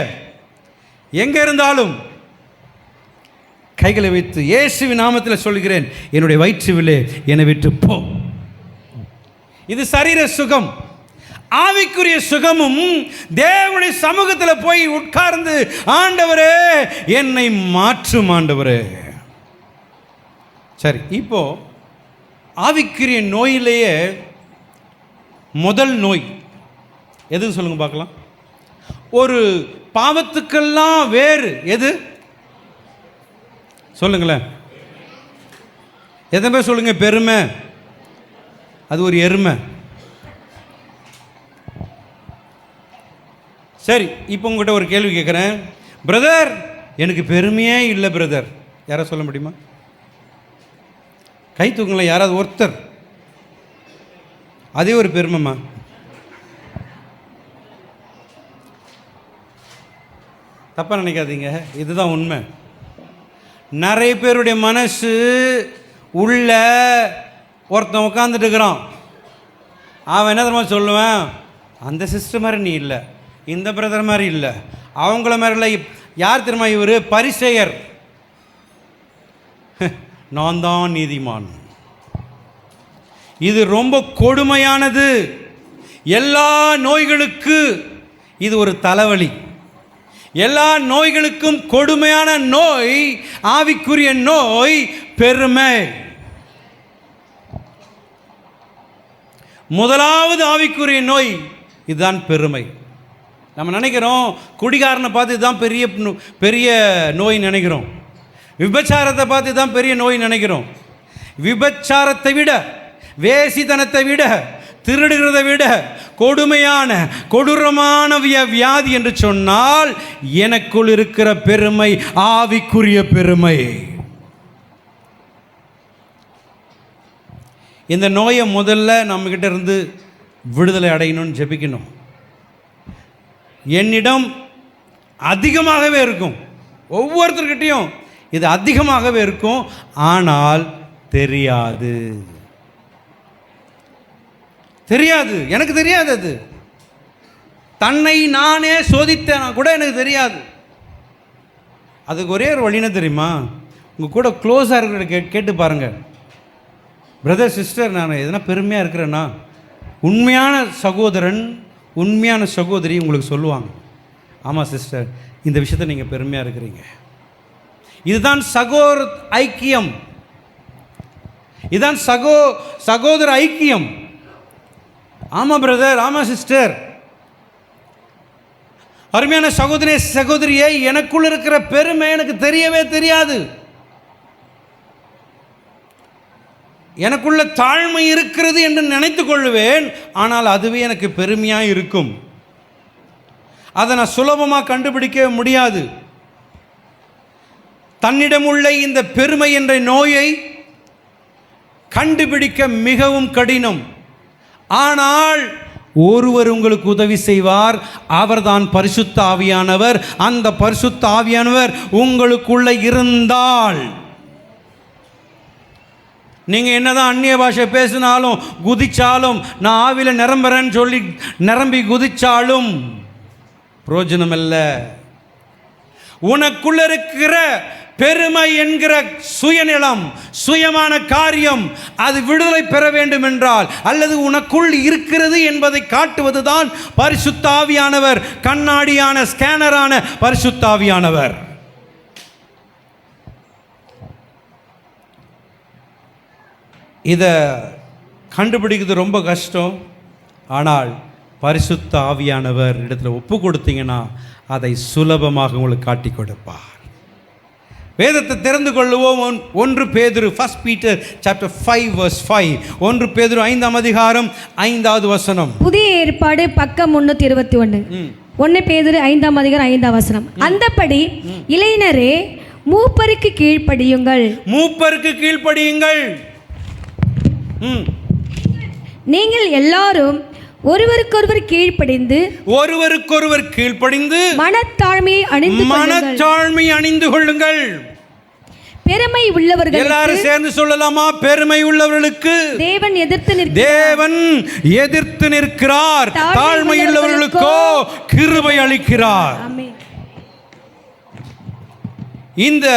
எங்க இருந்தாலும் கைகளை வைத்து இயேசுவின் நாமத்தில் சொல்கிறேன், என்னுடைய வயிற்றுவிலே என்னை விட்டு போ. இது சரீர சுகம். ஆவிக்குரிய சுகமும் தேவனுடைய சமூகத்தில் போய் உட்கார்ந்து, ஆண்டவரே என்னை மாற்றும் ஆண்டவரே. சரி, இப்போ ஆவிக்குரிய நோயிலேயே முதல் நோய் எது சொல்லுங்க பார்க்கலாம். ஒரு பாவத்துக்கெல்லாம் வேறு எது சொல்லுங்களேன். எத்தனை பேர் சொல்லுங்க? பெருமை. அது ஒரு எருமை. சரி, இப்போ உங்கள்கிட்ட ஒரு கேள்வி கேட்குறேன். பிரதர், எனக்கு பெருமையே இல்லை பிரதர். யாராவது சொல்ல முடியுமா? கை தூக்கல யாராவது ஒருத்தர். அதே ஒரு பெருமைமா. தப்பாக நினைக்காதீங்க, இதுதான் உண்மை. நிறைய பேருடைய மனசு உள்ள ஒருத்தன் உட்காந்துட்டு இருக்கிறான். அவன் என்ன தெரியுமா சொல்லுவேன்? அந்த சிஸ்டர் மாதிரி நீ இல்லை, இந்த பிரதர் மாதிரி இல்லை, அவங்கள மாதிரி இல்லை. யார் தெரியுமா இவர்? பரிசேயர். நான் தான் நீதிமான். இது ரொம்ப கொடுமையானது. எல்லா நோய்களுக்கு இது ஒரு தலைவலி. எல்லா நோய்களுக்கும் கொடுமையான நோய், ஆவிக்குரிய நோய் பெருமை. முதலாவது ஆவிக்குரிய நோய் இதுதான் பெருமை. நம்ம நினைக்கிறோம் குடிகாரனை பார்த்து இதுதான் பெரிய பெரிய நோய் நினைக்கிறோம். விபச்சாரத்தை பார்த்து தான் பெரிய நோய் நினைக்கிறோம். விபச்சாரத்தை விட, வேசித்தனத்தை விட, திருடுகிறதை விட கொடுமையான கொடூரமான வியாதி என்று சொன்னால் எனக்குள் இருக்கிற பெருமை, ஆவிக்குரிய பெருமை. இந்த நோயை முதல்ல நம்மகிட்ட இருந்து விடுதலை அடையணும்னு ஜெபிக்கணும். என்னிடம் அதிகமாகவே இருக்கும், ஒவ்வொருத்தர்கிட்டையும் இது அதிகமாகவே இருக்கும், ஆனால் தெரியாது. தெரியாது, எனக்கு தெரியாது. அது தன்னை நானே சோதித்தேனா கூட எனக்கு தெரியாது. அதுக்கு ஒரே ஒரு வழினா தெரியுமா? உங்கள் கூட க்ளோஸாக இருக்கிற கேட்டு பாருங்கள். பிரதர் சிஸ்டர், நான் எதனா பெருமையாக இருக்கிறேன்னா உண்மையான சகோதரன், உண்மையான சகோதரி உங்களுக்கு சொல்லுவாங்க, ஆமாம் சிஸ்டர், இந்த விஷயத்தை நீங்கள் பெருமையாக இருக்கிறீங்க. இதுதான் ஐக்கியம். இதுதான் சகோதர ஐக்கியம். ஆமாம் பிரதர், ஆமாம் சிஸ்டர், அருமையான சகோதரியே, எனக்குள்ள இருக்கிற பெருமை எனக்கு தெரியவே தெரியாது. எனக்குள்ள தாழ்மை இருக்கிறது என்று நினைத்து கொள்வேன், ஆனால் அதுவே எனக்கு பெருமையாக இருக்கும். அதை நான் சுலபமாக கண்டுபிடிக்க முடியாது. தன்னிடம் உள்ள இந்த பெருமை என்ற நோயை கண்டுபிடிக்க மிகவும் கடினம். ஆனால் ஒருவர் உங்களுக்கு உதவி செய்வார், அவர்தான் பரிசுத்த ஆவியானவர். அந்த பரிசுத்த ஆவியானவர் உங்களுக்குள்ள இருந்தால், நீங்கள் என்னதான் அந்நிய பாஷை பேசினாலும், குதிச்சாலும், நான் ஆவியில் நிரம்புறேன்னு சொல்லி நிரம்பி குதிச்சாலும் பிரயோஜனம் அல்ல. உனக்குள்ள இருக்கிற பெருமை என்கிற சுயநலம், சுயமான காரியம், அது விடுதலை பெற வேண்டும் என்றால், அல்லது உனக்குள் இருக்கிறது என்பதை காட்டுவதுதான் பரிசுத்த ஆவியானவர், கண்ணாடியான ஸ்கேனரான பரிசுத்த ஆவியானவர். இதை கண்டுபிடிக்கிறது ரொம்ப கஷ்டம். ஆனால் பரிசுத்த ஆவியானவர் இடத்துல ஒப்பு கொடுத்தீங்கன்னா அதை சுலபமாக உங்களுக்கு காட்டி கொடுப்பார். வேதத்தை தெரிந்து கொள்ளுவோம். 1 பேதுரு, 1 Peter chapter 5 verse 5. 1 பேதுரு 5ஆம் அதிகாரம் 5வது வசனம். புதிய ஏற்பாடு பக்கம் 321. 1 பேதுரு 5ஆம் அதிகாரம் 5ஆம் வசனம். அந்தபடி இளைஞரே, மூப்பருக்கு கீழ்ப்படியுங்கள். மூப்பருக்கு கீழ்ப்படியுங்கள். நீங்கள் எல்லாரும் ஒருவருக்கொருவர் கீழ்ப்படிந்து மனத்தாழ்மையை அணிந்து கொள்ளுங்கள். பெருமை உள்ளவர்கள் எல்லாரும் சேர்ந்து சொல்லலாமா? பெருமை உள்ளவர்களுக்கு தேவன் எதிர்த்து தேவன் எதிர்த்து நிற்கிறார், தாழ்மை உள்ளவர்களுக்கோ கிருபை அளிக்கிறார். ஆமென். இந்த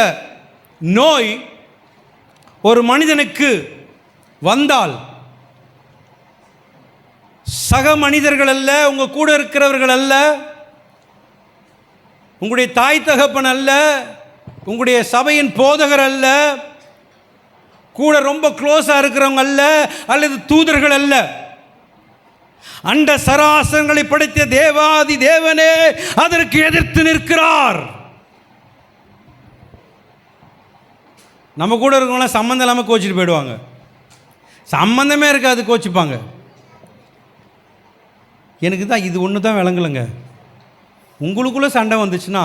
நோய் ஒரு மனிதனுக்கு வந்தால் சக மனிதர்கள் அல்ல, உங்க கூட இருக்கிறவர்கள் அல்ல, உங்களுடைய தாய் தகப்பன் அல்ல, உங்களுடைய சபையின் போதகர் அல்ல, கூட ரொம்ப க்ளோஸாக இருக்கிறவங்க அல்ல, அல்லது தூதர்கள் அல்ல, அண்ட சராசரங்களை படைத்த தேவாதி தேவனே அதற்கு எதிர்த்து நிற்கிறார். நம்ம கூட இருக்கவங்களாம் சம்மந்தம் இல்லாமல் கோச்சிட்டு போயிடுவாங்க, சம்மந்தமே இருக்காது, கோச்சிப்பாங்க. எனக்கு தான் இது ஒன்று தான் விளங்கலைங்க. உங்களுக்குள்ளே சண்டை வந்துச்சுன்னா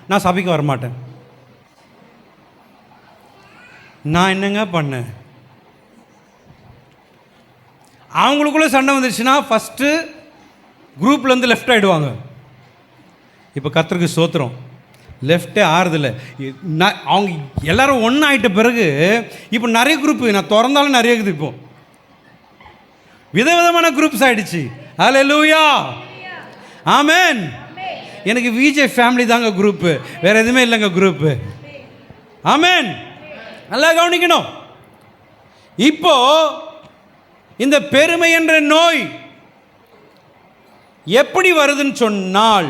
நான் சபைக்கு வரமாட்டேன். நான் என்னங்க பண்ணேன்? அவங்களுக்குள்ளே சண்டை வந்துச்சுன்னா ஃபஸ்ட்டு குரூப்லேருந்து லெஃப்ட் ஆகிடுவாங்க. இப்போ கர்த்தருக்கு ஸ்தோத்திரம், லெஃப்டே ஆறுதில்லை. அவங்க எல்லாரும் ஒன்று ஆகிட்ட பிறகு இப்போ நிறைய குரூப்பு, நான் திறந்தாலும் நிறைய இருக்குது. இப்போ விதவிதமான குரூப்ஸ் ஆகிடுச்சு. ஹல்லேலூயா, ஆமென். எனக்கு விஜே ஃபேமிலி தாங்க குரூப்பு, வேறு எதுவுமே இல்லைங்க குரூப்பு. ஆமென். நல்லா கவனிக்கணும். இப்போ இந்த பெருமை என்ற நோய் எப்படி வருதுன்னு சொன்னால்,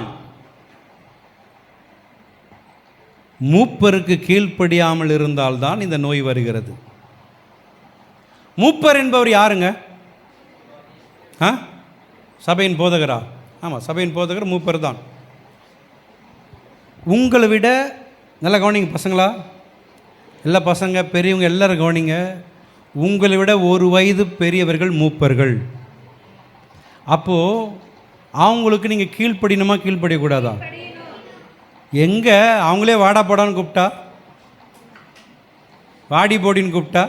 மூப்பருக்கு கீழ்ப்படியாமல் இருந்தால்தான் இந்த நோய் வருகிறது. மூப்பர் என்பவர் யாருங்க? சபையின் போதகரா? ஆமாம், சபையின் போதகர் மூப்பர் தான். உங்களை விட நல்லா கவனிங்க பசங்களா, எல்லா பசங்க பெரியவங்க எல்லாரும் கவனிங்க. உங்களை விட ஒரு வயது பெரியவர்கள் மூப்பர்கள். அப்போது அவங்களுக்கு நீங்கள் கீழ்ப்படியணுமா கீழ்ப்படியக்கூடாதா? எங்கே அவங்களே வாடா போடான்னு கூப்பிட்டா, வாடி போடின்னு கூப்பிட்டா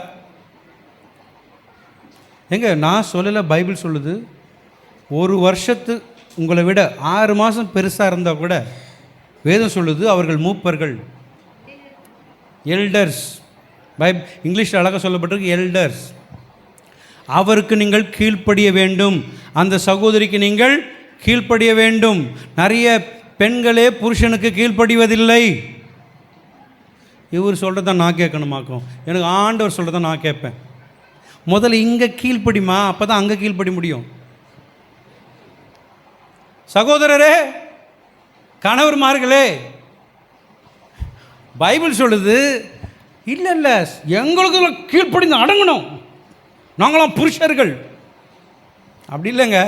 எங்க? நான் சொல்லலை, பைபிள் சொல்லுது. ஒரு வருஷத்து உங்களை விட 6 மாதம் பெருசாக இருந்தால் கூட வேதம் சொல்லுது அவர்கள் மூப்பர்கள், எல்டர்ஸ். இங்கிலீஷில் அழகாக சொல்லப்பட்டிருக்கு எல்டர்ஸ். அவருக்கு நீங்கள் கீழ்ப்படிய வேண்டும், அந்த சகோதரிக்கு நீங்கள் கீழ்ப்படிய வேண்டும். நிறைய பெண்களே புருஷனுக்கு கீழ்ப்படிவதில்லை. இவர் சொல்கிறத நான் கேட்கணுமாக்கும், எனக்கு ஆண்டவர் சொல்கிறத நான் கேட்பேன். முதல்ல இங்கே கீழ்ப்படிமா, அப்போ தான் அங்கே கீழ்ப்படி முடியும். சகோதரரே, கணவர்மார்களே, பைபிள் சொல்லுது இல்லை இல்லை எங்களுக்கு கீழ்ப்படிந்து அடங்கணும், நாங்களாம் புருஷர்கள். அப்படி இல்லைங்க.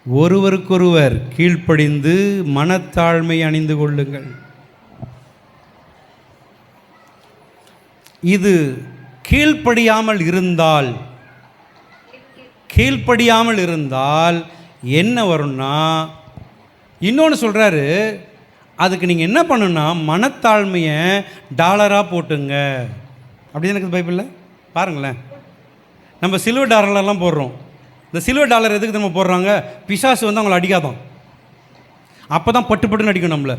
ஒருவருக்கொருவர் கீழ்ப்படிந்து மனத்தாழ்மை அணிந்து கொள்ளுங்கள். இது கீழ்ப்படியாமல் இருந்தால் என்ன வரும்னா, இன்னொன்று சொல்கிறாரு, அதுக்கு நீங்கள் என்ன பண்ணுன்னா மனத்தாழ்மையை டாலராக போட்டுங்க. அப்படி எனக்கு பைபிளில் பாருங்களேன். நம்ம சில்வர் டாலர்லாம் போடுறோம். இந்த சில்வர் டாலர் எதுக்கு நம்ம போடுறாங்க? பிசாசு வந்து அவங்கள அடிக்காதான், அப்போ தான் பட்டு பட்டுன்னு அடிக்கும் நம்மளை.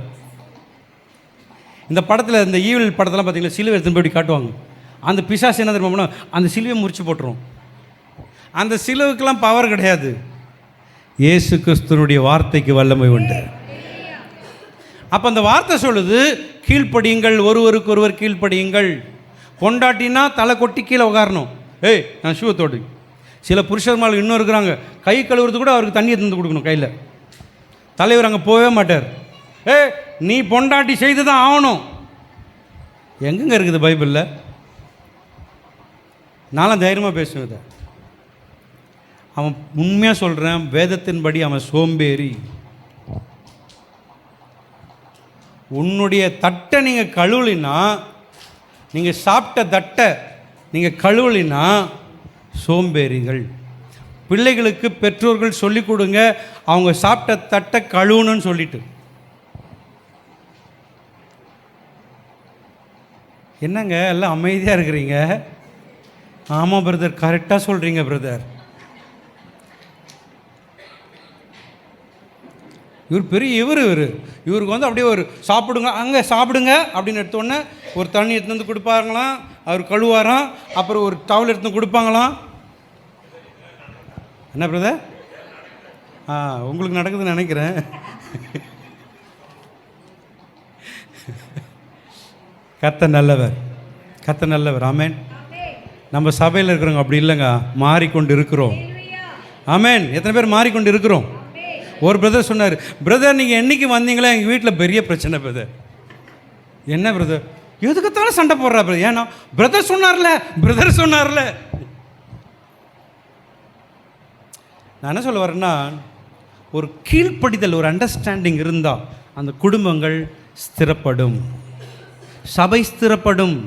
இந்த படத்தில், இந்த ஈவில் படத்தெல்லாம் பார்த்தீங்கன்னா சிலுவை எடுத்துன்னு போய் காட்டுவாங்க. அந்த பிசாசு என்ன தெரியுமா பண்ணால், அந்த சிலுவையை முறிச்சு போட்டுரும். அந்த சிலுவுக்கெல்லாம் பவர் கிடையாது, இயேசு கிறிஸ்துனுடைய வார்த்தைக்கு வல்லமை உண்டு. அப்போ அந்த வார்த்தை சொல்லுது கீழ்ப்படியுங்கள், ஒருவருக்கு ஒருவர் கீழ்ப்படியுங்கள். பொண்டாட்டினா தலை கொட்டி கீழே உட்காரணும். ஏய் நான் ஷூ தோடு. சில புருஷர்மார்கள் இன்னும் இருக்கிறாங்க, கை கழுவுறது கூட அவருக்கு தண்ணியை தந்து கொடுக்கணும் கையில். தலைவர் அங்கே போகவே மாட்டார். நீ பொண்டாட்டி செய்து தான் ஆகணும். எங்கெங்க இருக்குது பைபிளில்? நானும் தைரியமாக பேசுவேன் இதை. அவன் உண்மையாக சொல்கிறேன், வேதத்தின்படி அவன் சோம்பேறி. உன்னுடைய தட்டை நீங்கள் கழுவலினா, நீங்கள் சாப்பிட்ட தட்டை நீங்கள் கழுவலினா சோம்பேறிகள். பிள்ளைகளுக்கு பெற்றோர்கள் சொல்லிக் கொடுங்க, அவங்க சாப்பிட்ட தட்டை கழுவணும்னு சொல்லிட்டு. என்னங்க எல்லாம் அமைதியாக இருக்கிறீங்க? ஆமாம் பிரதர், கரெக்டாக சொல்கிறீங்க பிரதர். இவர் பெரிய இவருக்கு வந்து அப்படியே ஒரு சாப்பிடுங்க, அங்கே சாப்பிடுங்க அப்படின்னு எடுத்தோடனே ஒரு தண்ணி எடுத்து வந்து கொடுப்பாங்களாம், அவர் கழுவாராம், அப்புறம் ஒரு டவல் எடுத்து கொடுப்பாங்களாம். என்ன பிரதர்? உங்களுக்கு நடக்குதுன்னு நினைக்கிறேன். கர்த்தர் நல்லவர், கர்த்தர் நல்லவர். ஆமென். நம்ம சபையில் இருக்கிறவங்க அப்படி இல்லைங்க, மாறிக்கொண்டு இருக்கிறோம். ஆமென். எத்தனை பேர் மாறிக்கொண்டு இருக்கிறோம்? ஒரு பிரதர் சொன்னார், பிரதர் நீங்கள் என்னைக்கு வந்தீங்களா எங்கள் வீட்டில் பெரிய பிரச்சனை பிரதர். என்ன பிரதர்? எதுக்குத்தாலும் சண்டை போடுறா பிரதர். ஏன்னா பிரதர் சொன்னார்ல, பிரதர் சொன்னார்ல. நான் என்ன சொல்ல வரேன்னா, ஒரு கீழ்ப்படிதல், ஒரு அண்டர்ஸ்டாண்டிங் இருந்தால் அந்த குடும்பங்கள் ஸ்திரப்படும், சபை ஸ்திரப்படும்.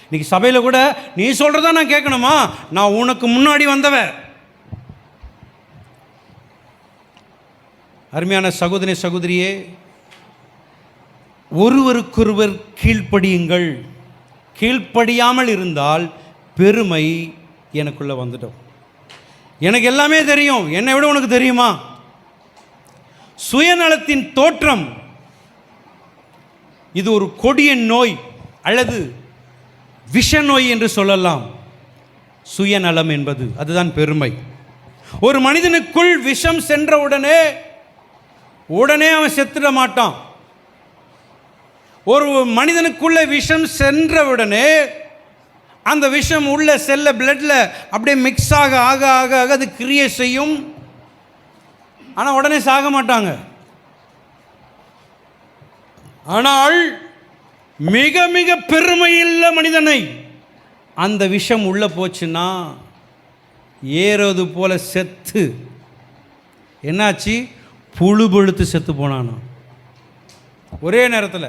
இன்னைக்கு சபையில் கூட நீ சொல்கிறதா நான் கேட்கணுமா? நான் உனக்கு முன்னாடி வந்தவன். அருமையான சகோதரி சகோதரியே, ஒருவருக்கொருவர் கீழ்ப்படியுங்கள். கீழ்ப்படியாமல் இருந்தால் பெருமை எனக்குள்ளே வந்துடும். எனக்கு எல்லாமே தெரியும், என்னை விட உனக்கு தெரியுமா? சுயநலத்தின் தோற்றம் இது ஒரு கொடிய நோய் அல்லது விஷ நோய் என்று சொல்லலாம். சுயநலம் என்பது அதுதான் பெருமை. ஒரு மனிதனுக்குள் விஷம் சென்ற உடனே அவன் செத்துட மாட்டான். ஒரு மனிதனுக்குள்ள விஷம் சென்ற உடனே அந்த விஷம் உள்ள செல்ல பிளட்ல அப்படியே மிக்ஸ் ஆக ஆக ஆக ஆக அது கிரியை செய்யும். ஆனால் உடனே சாக மாட்டாங்க. ஆனால் மிக மிக பெருமையுள்ள மனிதனை அந்த விஷம் உள்ள போச்சுன்னா ஏறது போல செத்து என்னாச்சு? புழு பழுத்து செத்து போனானா ஒரே நேரத்தில்.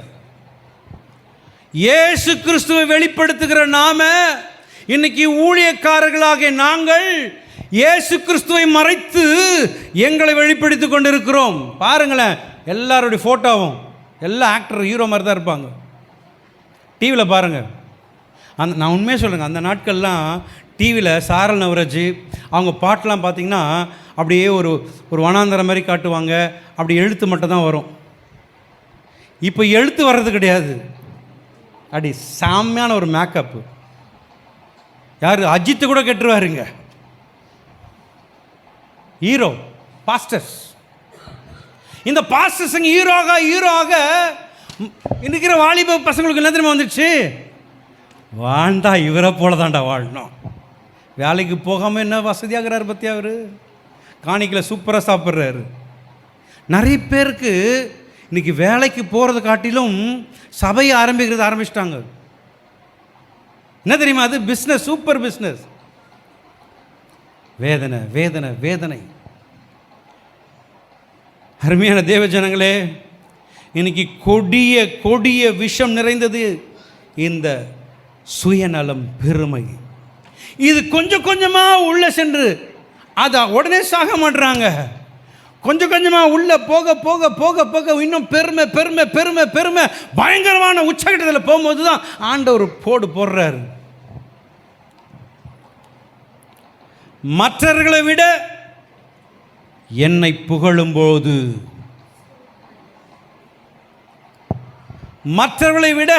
இயேசு கிறிஸ்துவை வெளிப்படுத்துகிற நாம இன்னைக்கு ஊழியக்காரர்களாகிய நாங்கள் இயேசு கிறிஸ்துவை மறைத்து எங்களை வெளிப்படுத்தி கொண்டிருக்கிறோம். பாருங்களேன், எல்லாருடைய ஃபோட்டோவும் எல்லா ஆக்டர் ஹீரோ மாதிரி தான் இருப்பாங்க. டிவியில் பாருங்கள். நான் உண்மையாக சொல்லுங்கள், அந்த நாட்கள்லாம் டிவியில் சாரல் நவராஜ் அவங்க பாட்டெலாம் பார்த்திங்கன்னா அப்படியே ஒரு வனாந்தரம் மாதிரி காட்டுவாங்க. அப்படி எழுத்து மட்டும் தான் வரும். இப்போ எழுத்து வர்றது கிடையாது. அப்படி சாமியான ஒரு மேக்கப்பு. யார்? அஜித்து கூட கெட்டுருவாருங்க. Hero pastors. இந்த பாஸ்டர்ஸுங்க ஹீரோ ஆக இருக்கிற வாலிப பசங்களுக்கு என்ன தெரியுமா வந்துடுச்சு? வாழ்ந்தா இவரை போல தாண்டா வாழணும். வேலைக்கு போகாமல் என்ன வசதியாகிறாரு பற்றி அவர். காணிக்கில் சூப்பராக சாப்பிட்றாரு. நிறைய பேருக்கு இன்றைக்கி வேலைக்கு போகிறத காட்டிலும் சபையை ஆரம்பிச்சிட்டாங்க. என்ன தெரியுமா? அது பிஸ்னஸ், சூப்பர் பிஸ்னஸ். வேதனை வேதனை வேதனை. அருமையான தேவ ஜனங்களே, இன்னைக்கு கொடிய கொடிய விஷம் நிறைந்தது இந்த சுயநலம், பெருமை. இது கொஞ்சம் கொஞ்சமாக உள்ள சென்று அதை உடனே சாக மாட்டுறாங்க. கொஞ்சம் கொஞ்சமாக உள்ள போக போக போக போக இன்னும் பெருமை பெருமை பெருமை பெருமை பயங்கரமான உச்சகட்டத்தில் போகும்போது தான் ஆண்டவர் போடுறாரு. மற்றவர்களை விட என்னை புகழும்போது, மற்றவர்களை விட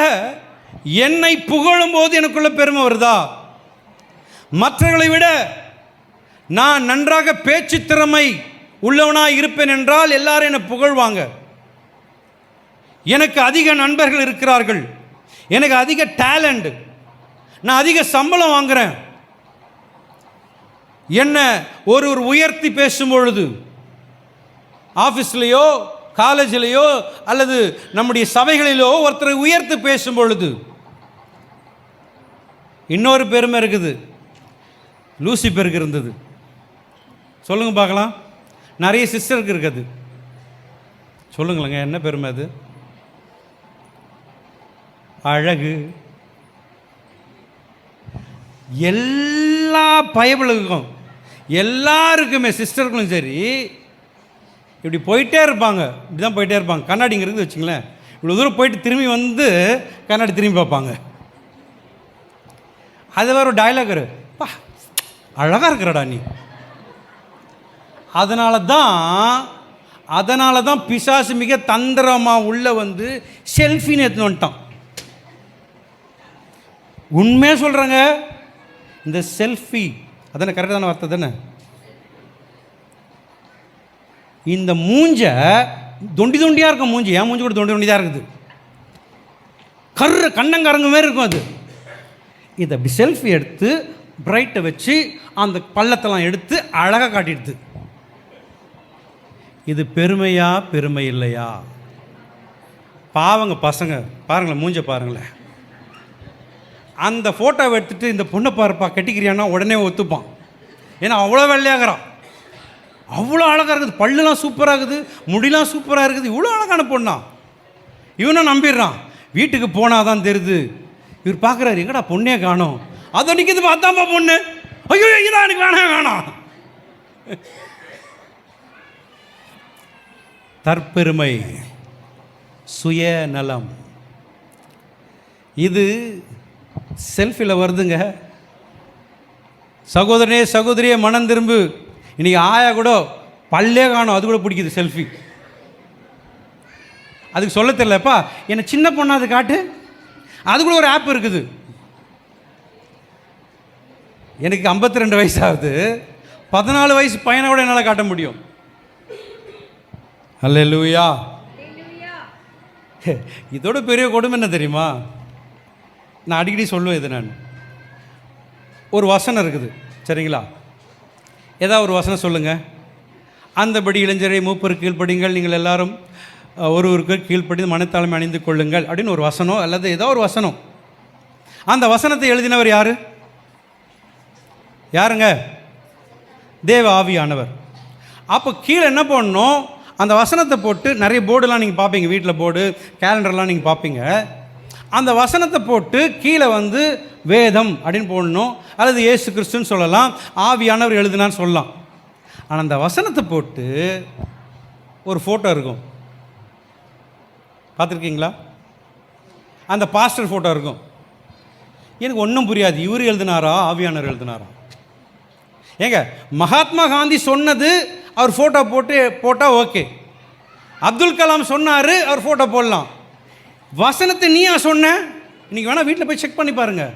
என்னை புகழும்போது எனக்குள்ள பெருமை வருதா? மற்றவர்களை விட நான் நன்றாக பேச்சு திறமை உள்ளவனாக இருப்பேன் என்றால் எல்லாரும் என்னை புகழ்வாங்க. எனக்கு அதிக நண்பர்கள் இருக்கிறார்கள், எனக்கு அதிக டேலண்ட், நான் அதிக சம்பளம் வாங்குறேன். என்ன ஒரு உயர்த்தி பேசும் பொழுது ஆஃபீஸ்லேயோ காலேஜிலேயோ அல்லது நம்முடைய சபைகளிலோ ஒருத்தரை உயர்த்தி பேசும் பொழுது இன்னொரு பெருமை இருக்குது. லூசிபருக்கு இருந்தது. சொல்லுங்க பார்க்கலாம். நிறைய சிஸ்டருக்கு இருக்குது. சொல்லுங்களேங்க, என்ன பெருமை அது? அழகு. எல்லா பயபலுக்கும் எல்லாருக்குமே சிஸ்டர்களும் சரி இப்படி போயிட்டே இருப்பாங்க. இப்படி தான் போயிட்டே இருப்பாங்க. கண்ணாடிங்க இருக்குது வச்சுங்களேன். இவ்வளோ தூரம் போயிட்டு திரும்பி வந்து கண்ணாடி திரும்பி பார்ப்பாங்க. அது வேறு ஒரு டைலாக் வரும், பா அழகாக இருக்கிறடா நீ. அதனால தான் பிசாசு மிக தந்திரமாக உள்ள வந்து செல்ஃபின்னு எடுத்துன்னு வந்துட்டான். உண்மையாக சொல்கிறேங்க, இந்த செல்ஃபி அதானே கரெக்டான வார்த்தை தானே, இந்த மூஞ்ச தொண்டி தொண்டியாக இருக்கும் மூஞ்சி, என் மூஞ்சி கூட தொண்டி தொண்டி தான் இருக்குது, கண்ணங்கரங்க மாதிரி இருக்கும் அது. இதை அப்படி செல்ஃபி எடுத்து பிரைட்டை வச்சு அந்த பள்ளத்தெல்லாம் எடுத்து அழகாக காட்டிடுது. இது பெருமையா பெருமை இல்லையா? பாவங்க பசங்க பாருங்களேன், மூஞ்ச பாருங்களேன். அந்த ஃபோட்டோவை எடுத்துகிட்டு இந்த பொண்ணை பாருப்பா கட்டிக்கிறியான்னா உடனே ஒத்துப்பான். ஏன்னா அவ்வளோ வெள்ளையாகிறான், அவ்வளோ அழகாக இருக்குது, பல்லுலாம் சூப்பராக இருக்குது, முடிலாம் சூப்பராக இருக்குது, இவ்வளோ அழகான பொண்ணா. இவனும் நம்பிடுறான். வீட்டுக்கு போனால் தான் தெரியுது, இவர் பார்க்குறாரு எங்கடா பொண்ணே காணோம், அதை நிற்கிது பார்த்தாப்பா பொண்ணு, ஐயோ இதான் எனக்கு வேணாம். தற்பெருமை, சுயநலம், இது செல்ஃபியில் வருதுங்க. சகோதரனே சகோதரியே மனம் திரும்பு, இன்றைக்கி ஆயா கூட பல்லே காணும், அது கூட பிடிக்குது செல்ஃபி. அதுக்கு சொல்ல தெரியலப்பா, என்னை சின்ன பொண்ணா அது காட்டு, அது கூட ஒரு ஆப் இருக்குது. எனக்கு 52 வயசு ஆகுது, 14 வயசு பையனை கூட என்னால் காட்ட முடியும். அல்லேலூயா. இதோட பெரிய கொடுமை என்ன தெரியுமா? நான் அடிக்கடி சொல்லுவேன் இது. நான் ஒரு வசனம் இருக்குது சரிங்களா, ஏதாவது ஒரு வசனம் சொல்லுங்கள். அந்தபடி இளைஞரை மூப்பருக்கு கீழ்ப்படிங்கள், நீங்கள் எல்லாரும் ஒருவருக்கு கீழ்ப்படிந்து மனத்தாழ்மை அணிந்து கொள்ளுங்கள் அப்படின்னு ஒரு வசனம், அல்லது ஏதோ ஒரு வசனம். அந்த வசனத்தை எழுதினவர் யாருங்க? தேவ ஆவியானவர். அப்போ கீழே என்ன பண்ணணும், அந்த வசனத்தை போட்டு, நிறைய போர்டுலாம் நீங்கள் பார்ப்பீங்க வீட்டில், போர்டு கேலண்டர்லாம் நீங்கள் பார்ப்பீங்க. அந்த வசனத்தை போட்டு கீழே வேதம் அப்படின்னு போடணும், அல்லது இயேசு கிறிஸ்துன்னு சொல்லலாம், ஆவியானவர் எழுதுனான்னு சொல்லலாம். ஆனால் அந்த வசனத்தை போட்டு ஒரு ஃபோட்டோ இருக்கும், பார்த்துருக்கீங்களா? அந்த பாஸ்டர் ஃபோட்டோ இருக்கும். எனக்கு ஒன்றும் புரியாது, இவர் எழுதினாரா ஆவியானவர் எழுதினாரா? ஏங்க, மகாத்மா காந்தி சொன்னது அவர் ஃபோட்டோ போட்டால் ஓகே, அப்துல் கலாம் சொன்னார் அவர் ஃபோட்டோ போடலாம். வசனத்தை நீயா சொன்ன? இன்றைக்கி வேணால் வீட்டில் போய் செக் பண்ணி பாருங்கள்.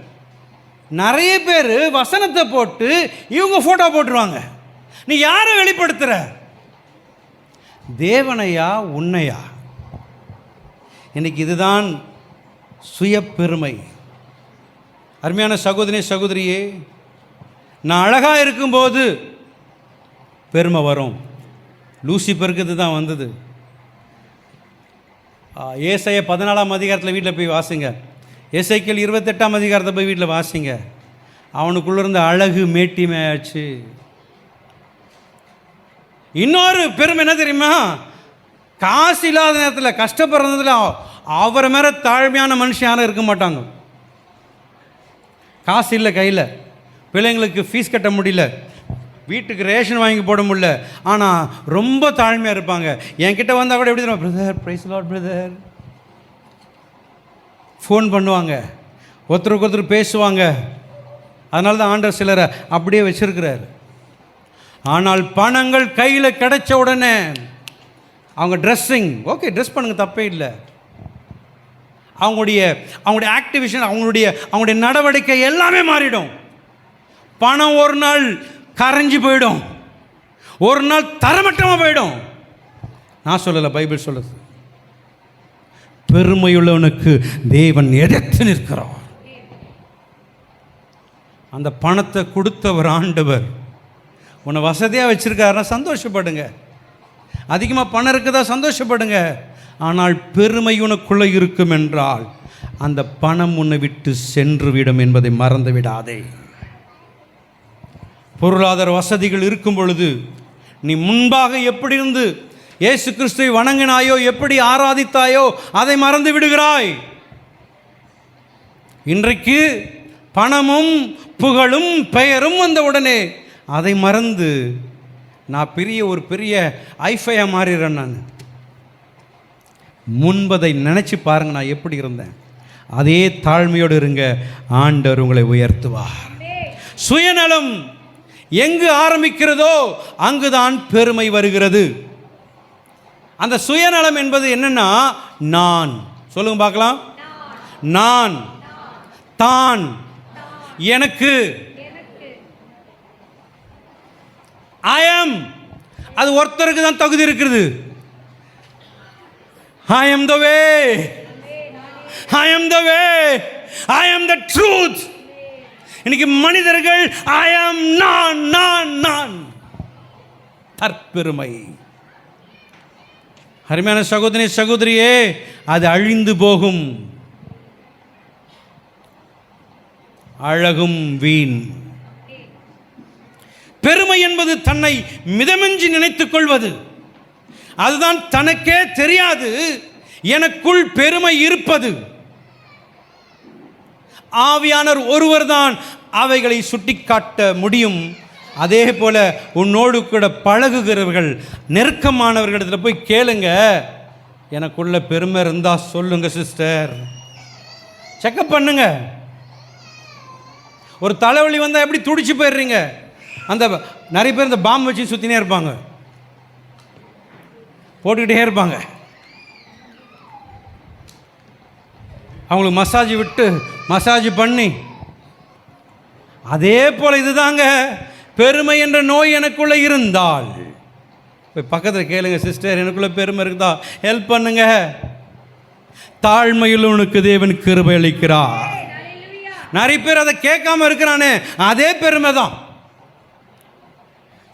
நிறைய பேர் வசனத்தை போட்டு இவங்க ஃபோட்டோ போட்டுருவாங்க. நீ யாரை வெளிப்படுத்துகிற? தேவனையா உன்னையா? இன்னைக்கு இதுதான் சுய பெருமை. அருமையான சகோதரி சகோதரியே, நான் அழகாக இருக்கும்போது பெருமை வரும். லூசிபருக்கு இது தான் வந்தது. ஏசாயா 14ஆம் அதிகாரத்தில் வீட்டில் போய் வாசிங்க, எசேக்கியேல் 28ஆம் அதிகாரத்தை போய் வீட்டில் வாசிங்க. அவனுக்குள்ள இருந்த அழகு மேட்டிமையாச்சு. இன்னொரு பெருமை என்ன தெரியுமா? காசு இல்லாத நேரத்தில் கஷ்டப்படுறதுல அவரை மேலே தாழ்மையான மனுஷன் யாரும் இருக்க மாட்டாங்க. காசு இல்லை கையில், பிள்ளைங்களுக்கு ஃபீஸ் கட்ட முடியல, வீட்டுக்கு ரேஷன் வாங்கி போட முடியல, ஆனால் ரொம்ப தாழ்மையாக இருப்பாங்க. என்கிட்ட வந்தால் கூட எப்படி தெரியுமா, brother price Lord brother, phone பண்ணுவாங்க, ஒருத்தருக்கு ஒருத்தர் பேசுவாங்க. அதனால தான் ஆண்டவர் சிலரை அப்படியே வச்சிருக்கிறார். ஆனால் பணங்கள் கையில் கிடைச்ச உடனே அவங்க ட்ரெஸ்ஸிங் ஓகே, ட்ரெஸ் பண்ணுங்க, தப்பே இல்லை. அவங்களுடைய ஆக்டிவிஷன், அவங்களுடைய நடவடிக்கை எல்லாமே மாறிடும். பணம் ஒரு நாள் கரைஞ்சி போயிடும், ஒரு நாள் தரமட்டமாக போயிடும். நான் சொல்லலை, பைபிள் சொல்லுது. பெருமையுள்ளவனுக்கு தேவன் எதிர்த்து நிற்கிறார். அந்த பணத்தை கொடுத்தவர் ஆண்டவர். உன்னை வசதியாக வச்சுருக்காருன்னா சந்தோஷப்படுங்க, அதிகமாக பணம் இருக்குதா சந்தோஷப்படுங்க. ஆனால் பெருமை உனக்குள்ளே இருக்கும் என்றால் அந்த பணம் உன்னை விட்டு சென்று விடும் என்பதை மறந்து விடாதே. பொருளாதார வசதிகள் இருக்கும் பொழுது நீ முன்பாக எப்படி இருந்து இயேசு கிறிஸ்துவை வணங்கினாயோ, எப்படி ஆராதித்தாயோ, அதை மறந்து விடுகிறாய். இன்றைக்கு பணமும் புகழும் பெயரும் வந்த உடனே அதை மறந்து நான் ஒரு பெரிய ஐஃபையாக மாறிடுறேன். நான் முன்பதை நினச்சி பாருங்க, நான் எப்படி இருந்தேன். அதே தாழ்மையோடு இருங்க, ஆண்டவர் உங்களை உயர்த்துவார். சுயநலம் எங்கு ஆரம்பிக்கிறதோ அங்குதான் பெருமை வருகிறது. அந்த சுயநலம் என்பது என்னன்னா, நான் சொல்லுங்க பார்க்கலாம், நான் தான் எனக்கு ஐ ஆம். அது ஒருத்தருக்கு தான் தகுதி இருக்கிறது. I am the way. I am the way. I am the truth. இன்னைக்கு மனிதர்கள் I am நான் தற்பெருமை. அருமையான சகோதரி சகோதரியே, அது அழிந்து போகும். அழகும் வீண். பெருமை என்பது தன்னை மிதமின்றி நினைத்துக் கொள்வது. அதுதான் தனக்கே தெரியாது எனக்குள் பெருமை இருப்பது. ஆவியானவர் ஒருவர் தான் அவைகளை சுட்டிக்காட்ட முடியும். அதே போல உன்னோடு கூட பழகுகிறவர்கள், நெருக்கமானவர்களிடத்தில் போய் கேளுங்க, எனக்குள்ள பெருமை இருந்தா சொல்லுங்க சிஸ்டர், செக்கப் பண்ணுங்க. ஒரு தலைவலி வந்தால் எப்படி துடிச்சு போயிடுறீங்க? அந்த நிறைய பேர் இந்த பாம்பு வச்சு சுற்றினே இருப்பாங்க, போட்டுக்கிட்டே இருப்பாங்க. அவங்களுக்கு மசாஜ் விட்டு மசாஜ் பண்ணி, அதே போல் இதுதாங்க பெருமை என்ற நோய் எனக்குள்ளே இருந்தால் போய் பக்கத்தில் கேளுங்க, சிஸ்டர் எனக்குள்ளே பெருமை இருக்குதா, ஹெல்ப் பண்ணுங்க. தாழ்மையில் உனக்கு தேவன் கிருபை அளிக்கிறார். நிறைய பேர் அதை கேட்காம இருக்கிறானே, அதே பெருமை தான்.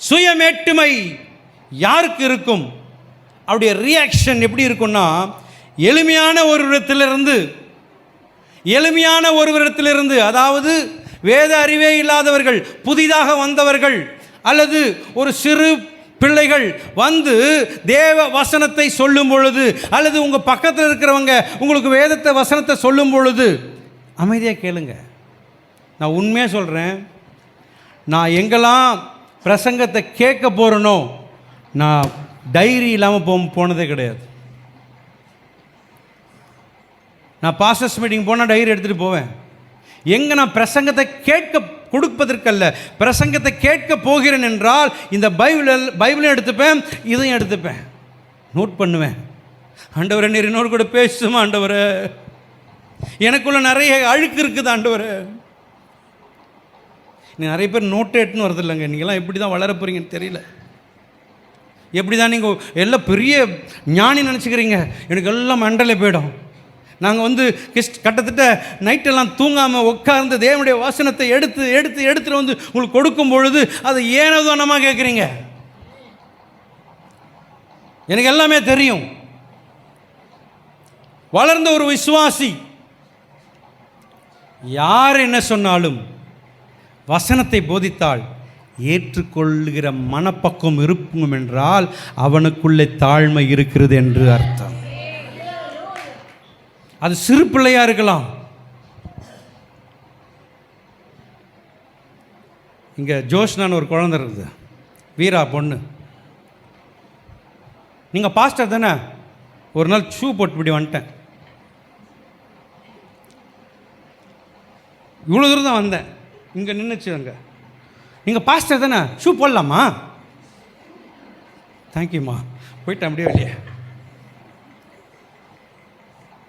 சுயமேட்டுமை யாருக்கு இருக்கும்? அவருடைய ரியாக்ஷன் எப்படி இருக்கும்னா, எளிமையான ஒருவரிடத்திலிருந்து, அதாவது வேத அறிவே இல்லாதவர்கள், புதிதாக வந்தவர்கள், அல்லது ஒரு சிறு பிள்ளைகள் வந்து தேவ வசனத்தை சொல்லும் பொழுது, அல்லது உங்கள் பக்கத்தில் இருக்கிறவங்க உங்களுக்கு வேதத்தை வசனத்தை சொல்லும் பொழுது அமைதியாக கேளுங்க. நான் உண்மையாக சொல்கிறேன், நான் எங்கெல்லாம் பிரசங்கத்தை கேட்க போகிறேனோ நான் டைரி இல்லாமல் போனதே கிடையாது. நான் பாஸ்டர்ஸ் மீட்டிங் போனால் டைரி எடுத்துகிட்டு போவேன். எங்கே நான் பிரசங்கத்தை கேட்க கொடுப்பதற்கல்ல, பிரசங்கத்தை கேட்க போகிறேன் என்றால் இந்த பைபிளையும் எடுத்துப்பேன், இதையும் எடுத்துப்பேன், நோட் பண்ணுவேன். ஆண்டவரே நீர் என்னோடு கூட பேசுமா ஆண்டவரே, எனக்குள்ள நிறைய அழுக்கு இருக்குது ஆண்டவரே. நீ நிறைய பேர் நோட்டு எட்டுன்னு வரது இல்லைங்க. நீங்கள்லாம் எப்படி தான் வளர போகிறீங்கன்னு தெரியல. எப்படி தான் நீங்கள் எல்லாம் பெரிய ஞானி நினச்சிக்கிறீங்க. எனக்கு எல்லாம் மண்டலே போயிடும். நாங்கள் கிட்டத்தட்ட நைட்டெல்லாம் தூங்காமல் உட்கார்ந்து தேவனுடைய வாசனத்தை எடுத்துட்டு வந்து உங்களுக்கு கொடுக்கும் பொழுது அதை ஏனோதானமாக கேட்குறீங்க. எனக்கு எல்லாமே தெரியும். வளர்ந்த ஒரு விசுவாசி யார் என்ன சொன்னாலும் வசனத்தை போதித்தால் ஏற்றுக்கொள்ளுகிற மனப்பக்குவம் இருக்கும் என்றால் அவனுக்குள்ளே தாழ்மை இருக்கிறது என்று அர்த்தம். அது சிறு பிள்ளையா இருக்கலாம். இங்கே ஜோஷ்னான்னு ஒரு குழந்தை இருக்குது, வீரா பொண்ணு. நீங்கள் பாஸ்டர் தானே? ஒரு நாள் ஷூ போட்டு இப்படி வந்துட்டேன். இவ்வளோ தூரம் தான் வந்தேன், இங்கே நின்றுச்சு. அங்கே நீங்கள் பாஸ்டர் தானே, ஷூ போடலாமா? தேங்க்யூம்மா. போயிட்டேன் அப்படியே வெளியே.